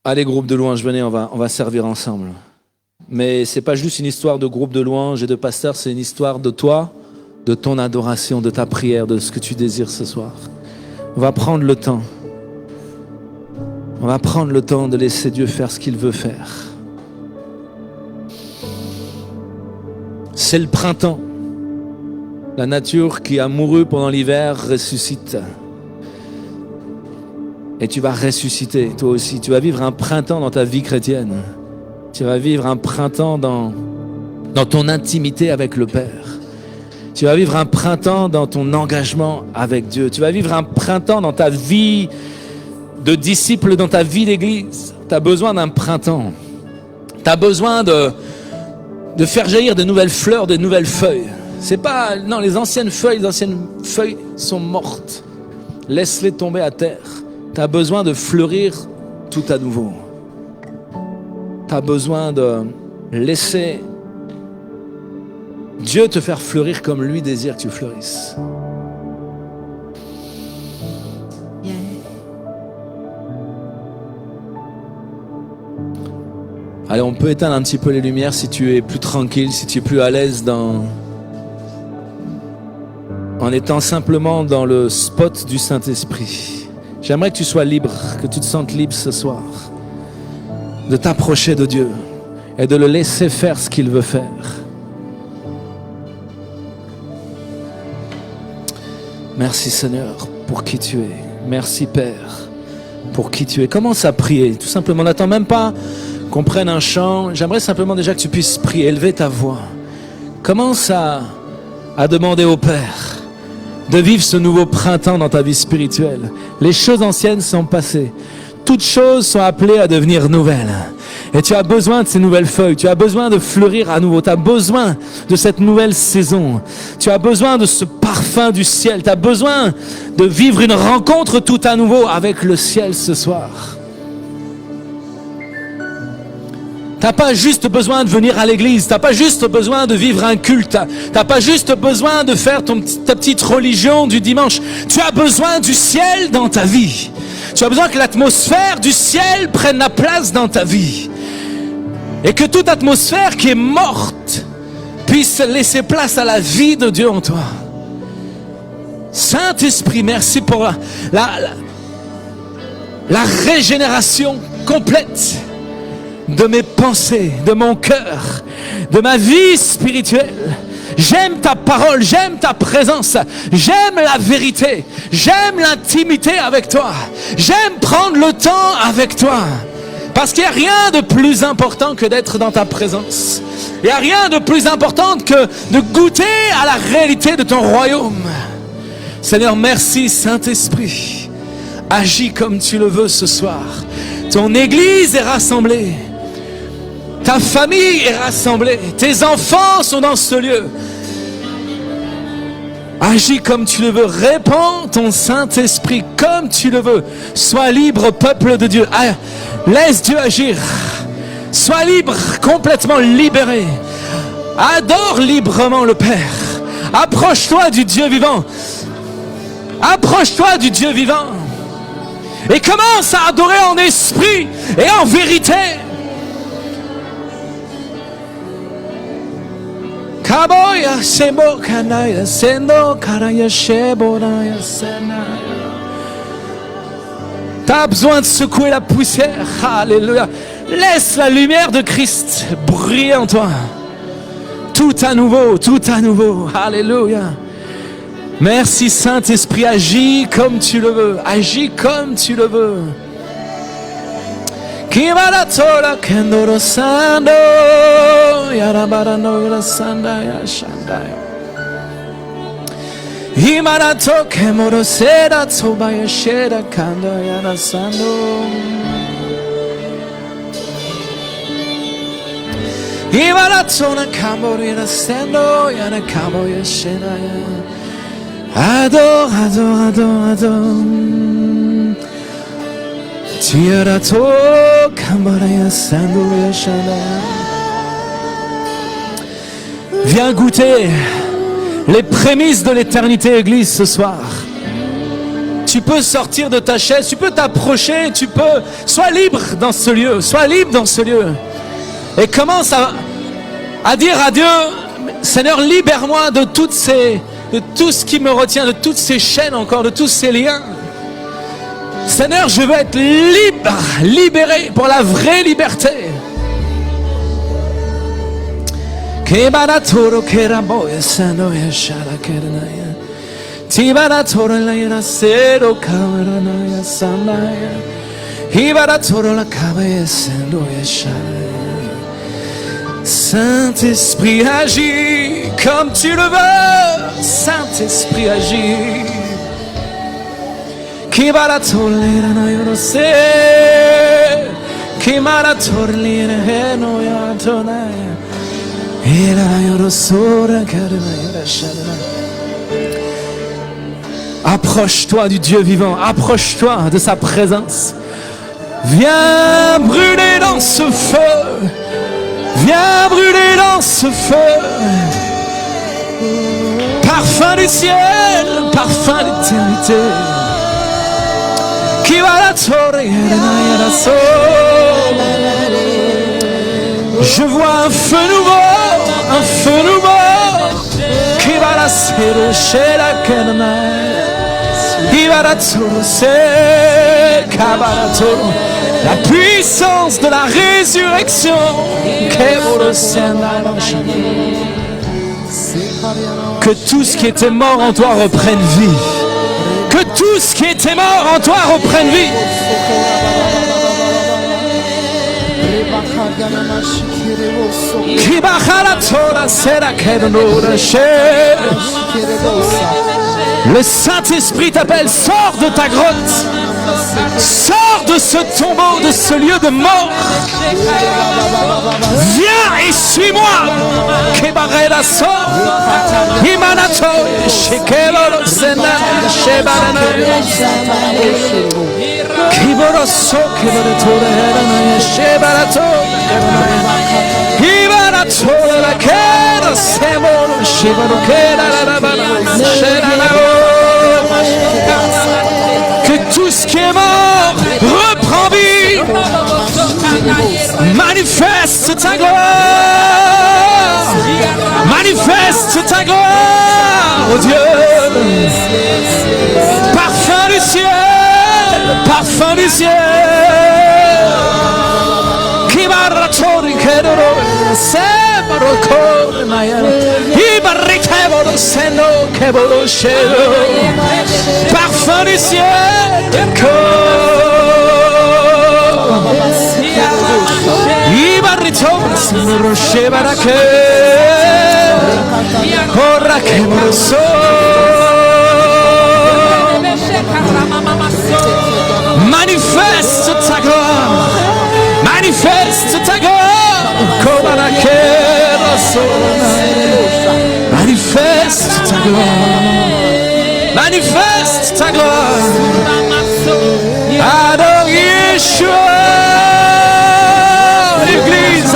Allez, groupe de louanges, venez, on va servir ensemble. Mais c'est pas juste une histoire de groupe de louanges et de pasteurs, c'est une histoire de toi de ton adoration, de ta prière, de ce que tu désires ce soir. On va prendre le temps. On va prendre le temps de laisser Dieu faire ce qu'il veut faire. C'est le printemps. La nature qui a mouru pendant l'hiver ressuscite. Et tu vas ressusciter, toi aussi. Tu vas vivre un printemps dans ta vie chrétienne. Tu vas vivre un printemps dans ton intimité avec le Père. Tu vas vivre un printemps dans ton engagement avec Dieu. Tu vas vivre un printemps dans ta vie de disciple, dans ta vie d'église. Tu as besoin d'un printemps. Tu as besoin de faire jaillir de nouvelles fleurs, de nouvelles feuilles. C'est pas... Non, les anciennes feuilles sont mortes. Laisse-les tomber à terre. Tu as besoin de fleurir tout à nouveau. Tu as besoin de laisser Dieu te faire fleurir comme lui désire que tu fleurisses. Allez, on peut éteindre un petit peu les lumières si tu es plus tranquille, si tu es plus à l'aise en étant simplement dans le spot du Saint-Esprit. J'aimerais que tu sois libre, que tu te sentes libre ce soir, de t'approcher de Dieu et de le laisser faire ce qu'il veut faire. Merci Seigneur pour qui tu es. Merci Père pour qui tu es. Commence à prier, tout simplement. N'attends même pas qu'on prenne un chant. J'aimerais simplement déjà que tu puisses prier, élever ta voix. Commence à demander au Père de vivre ce nouveau printemps dans ta vie spirituelle. Les choses anciennes sont passées. Toutes choses sont appelées à devenir nouvelles. Et tu as besoin de ces nouvelles feuilles. Tu as besoin de fleurir à nouveau. Tu as besoin de cette nouvelle saison. Tu as besoin de ce parfum du ciel. Tu as besoin de vivre une rencontre tout à nouveau avec le ciel ce soir. Tu n'as pas juste besoin de venir à l'église. Tu n'as pas juste besoin de vivre un culte. Tu n'as pas juste besoin de faire ta petite religion du dimanche. Tu as besoin du ciel dans ta vie. Tu as besoin que l'atmosphère du ciel prenne la place dans ta vie. Et que toute atmosphère qui est morte puisse laisser place à la vie de Dieu en toi. Saint-Esprit, merci pour la régénération complète de mes pensées, de mon cœur, de ma vie spirituelle. J'aime ta parole, j'aime ta présence, j'aime la vérité, j'aime l'intimité avec toi, j'aime prendre le temps avec toi. Parce qu'il n'y a rien de plus important que d'être dans ta présence. Il n'y a rien de plus important que de goûter à la réalité de ton royaume. Seigneur, merci Saint-Esprit. Agis comme tu le veux ce soir. Ton église est rassemblée. Ta famille est rassemblée. Tes enfants sont dans ce lieu. Agis comme tu le veux. Répands ton Saint-Esprit comme tu le veux. Sois libre, peuple de Dieu. Laisse Dieu agir. Sois libre, complètement libéré. Adore librement le Père. Approche-toi du Dieu vivant. Approche-toi du Dieu vivant. Et commence à adorer en esprit et en vérité. Kaboya sebo kanaya sendo karaya shebonaya senaya. T'as besoin de secouer la poussière. Alléluia. Laisse la lumière de Christ briller en toi. Tout à nouveau, tout à nouveau. Alléluia. Merci Saint-Esprit, agis comme tu le veux. Agis comme tu le veux. Kibaratola kendoro sando yarabarano yarasanda yashandaya. Himarato kemoro seda tsobaya sheda kando yarasando. Himaratona kamboro yarasendo yana kamo yashena. Adore, adore, adore, adore. Tiarato kambaraya sandoya shana. Viens goûter les prémices de l'éternité, Église, ce soir. Tu peux sortir de ta chaise, tu peux t'approcher, sois libre dans ce lieu, sois libre dans ce lieu. Et commence à dire à Dieu, Seigneur, libère-moi de toutes ces de tout ce qui me retient, de toutes ces chaînes encore, de tous ces liens. Seigneur, je veux être libre, libéré pour la vraie liberté. Saint-Esprit agit comme tu le veux. Saint-Esprit agit. Qui va la tollera no yo no sé. Qui va la tollera no yo tona. Et la yo no sora karna shana. Approche-toi du Dieu vivant, approche-toi de sa présence. Viens brûler dans ce feu. Viens brûler dans ce feu. Parfum du ciel, parfum d'éternité. Qui va la torre. Je vois un feu nouveau, qui va la serrer chez la canne. Qui va la torre, la puissance de la résurrection. Que tout ce qui était mort en toi reprenne vie. Que tout ce qui était mort en toi reprenne vie. Le Saint-Esprit t'appelle, sors de ta grotte. Sors de ce tombeau, de ce lieu de mort. Viens et suis-moi. Que tout ce qui est mort reprend vie. Manifeste ta gloire. Manifeste ta gloire, oh Dieu. Parfum du ciel, parfum du ciel. Qui va racciare che dolore, sembra il cuore maiale. I barrichevo lo seno che volo cielo. Parfum du ciel, I barrichevo seno scevara che corra che volo so. Manifeste ta gloire, manifeste ta gloire, come la chiesa sola. Manifeste ta gloire, manifeste ta gloire. Adore Yeshua, l'Église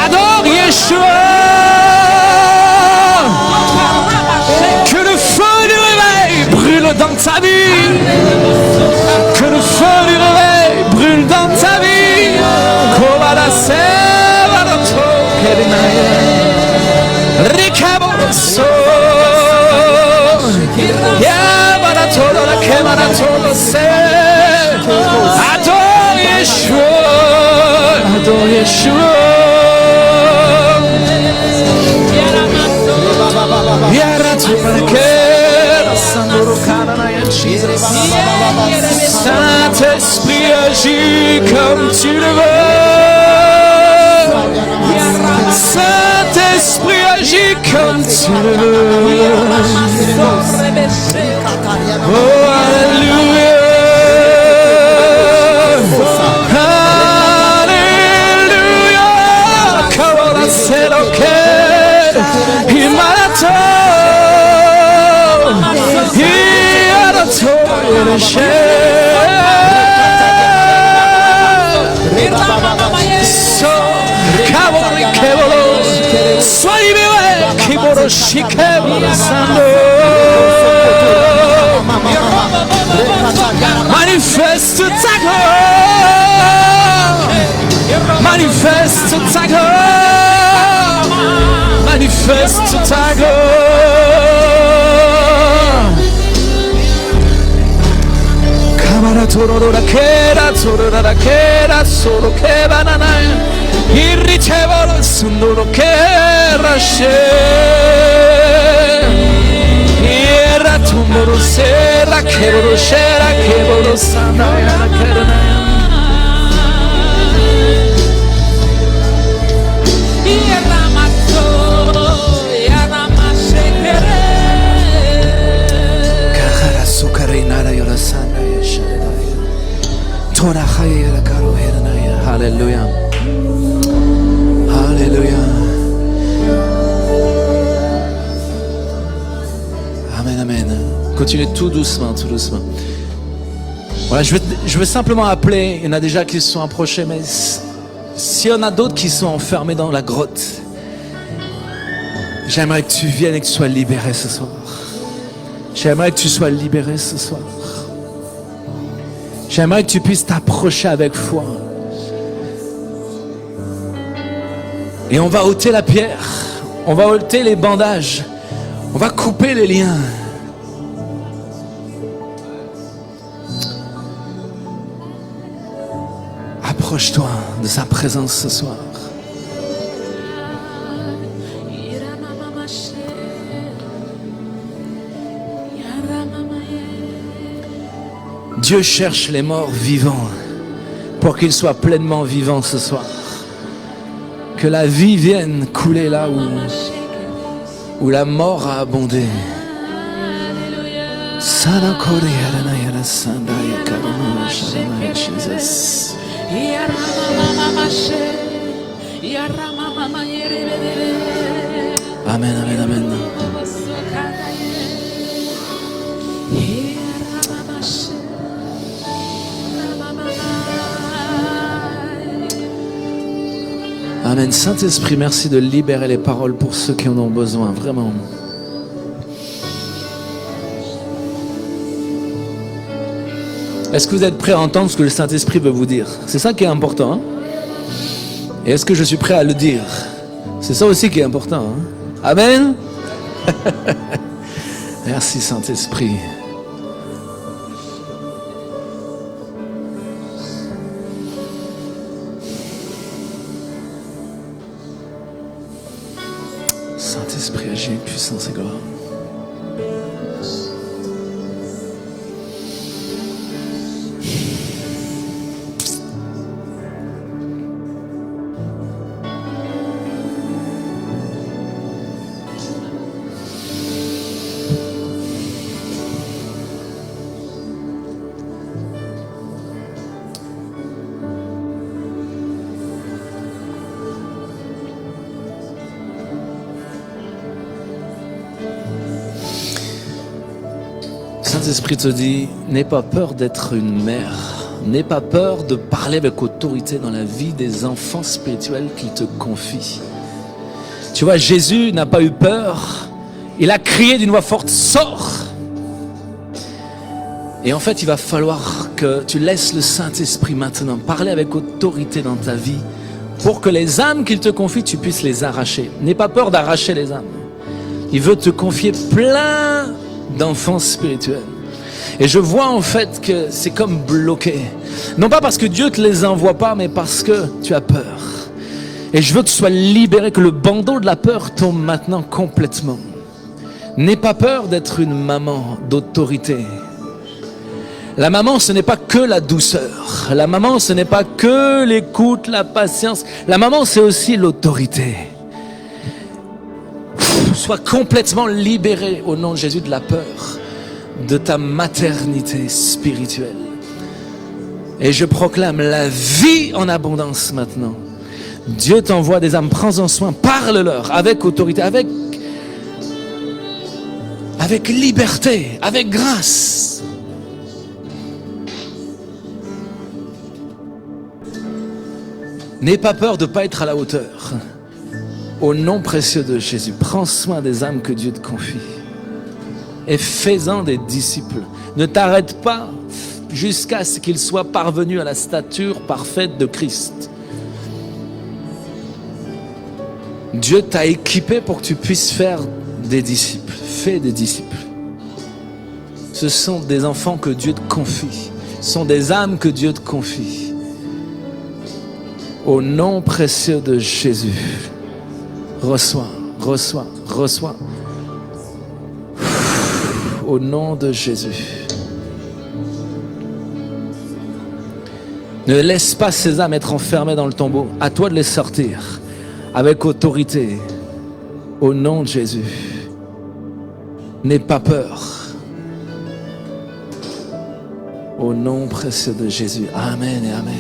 adore Yeshua. Que le feu du réveil brûle dans ta vie. Que le feu du réveil brûle dans ta vie. Comme la sève à l'auto Ricaboroso. Yabaratolo la kebaratolo se. Adore Yeshua. Adore Yeshua. Saint-Esprit agit comme tu le veux. Saint-Esprit agit comme tu le veux. Oh, alléluia. Alléluia. Comment c'est l'occasion. Sois libéré, Kiboro Shikeboro Sando. Manifeste ta gloire, manifeste ta gloire, manifeste ta gloire. torora kera torora kera solo che banana il ricevolo sundoro kera she era tumoro sera che volo shera che volo sana kera Alléluia. Alléluia. Amen, amen. Continuez tout doucement, tout doucement. Voilà, je veux simplement appeler, il y en a déjà qui se sont approchés, mais s'il y en a d'autres qui sont enfermés dans la grotte, j'aimerais que tu viennes et que tu sois libéré ce soir. J'aimerais que tu sois libéré ce soir. J'aimerais que tu puisses t'approcher avec foi. Et on va ôter la pierre, on va ôter les bandages, on va couper les liens. Approche-toi de sa présence ce soir. Dieu cherche les morts vivants pour qu'ils soient pleinement vivants ce soir. Que la vie vienne couler là où la mort a abondé. Amen, amen, amen. Amen. Saint-Esprit, merci de libérer les paroles pour ceux qui en ont besoin, vraiment. Est-ce que vous êtes prêts à entendre ce que le Saint-Esprit veut vous dire? C'est ça qui est important. Hein? Et est-ce que je suis prêt à le dire? C'est ça aussi qui est important. Hein? Amen. Merci Saint-Esprit. Saint-Esprit, agis avec puissance et gloire. Saint-Esprit te dit, n'aie pas peur d'être une mère. N'aie pas peur de parler avec autorité dans la vie des enfants spirituels qu'il te confie. Tu vois, Jésus n'a pas eu peur. Il a crié d'une voix forte, sors! Et en fait, il va falloir que tu laisses le Saint-Esprit maintenant parler avec autorité dans ta vie pour que les âmes qu'il te confie, tu puisses les arracher. N'aie pas peur d'arracher les âmes. Il veut te confier plein d'enfants spirituels. Et je vois en fait que c'est comme bloqué. Non pas parce que Dieu te les envoie pas, mais parce que tu as peur. Et je veux que tu sois libéré, que le bandeau de la peur tombe maintenant complètement. N'aie pas peur d'être une maman d'autorité. La maman, ce n'est pas que la douceur. La maman, ce n'est pas que l'écoute, la patience. La maman, c'est aussi l'autorité. Sois complètement libéré au nom de Jésus de la peur, de ta maternité spirituelle. Et je proclame la vie en abondance maintenant. Dieu t'envoie des âmes, prends-en soin, parle-leur avec autorité, avec liberté, avec grâce. N'aie pas peur de ne pas être à la hauteur. Au nom précieux de Jésus, prends soin des âmes que Dieu te confie. Et fais-en des disciples. Ne t'arrête pas jusqu'à ce qu'ils soient parvenus à la stature parfaite de Christ. Dieu t'a équipé pour que tu puisses faire des disciples. Fais des disciples. Ce sont des enfants que Dieu te confie. sont des âmes que Dieu te confie. Au nom précieux de Jésus, reçois, reçois, reçois. Au nom de Jésus. Ne laisse pas ces âmes être enfermées dans le tombeau. À toi de les sortir avec autorité. Au nom de Jésus. N'aie pas peur. Au nom précieux de Jésus. Amen et Amen.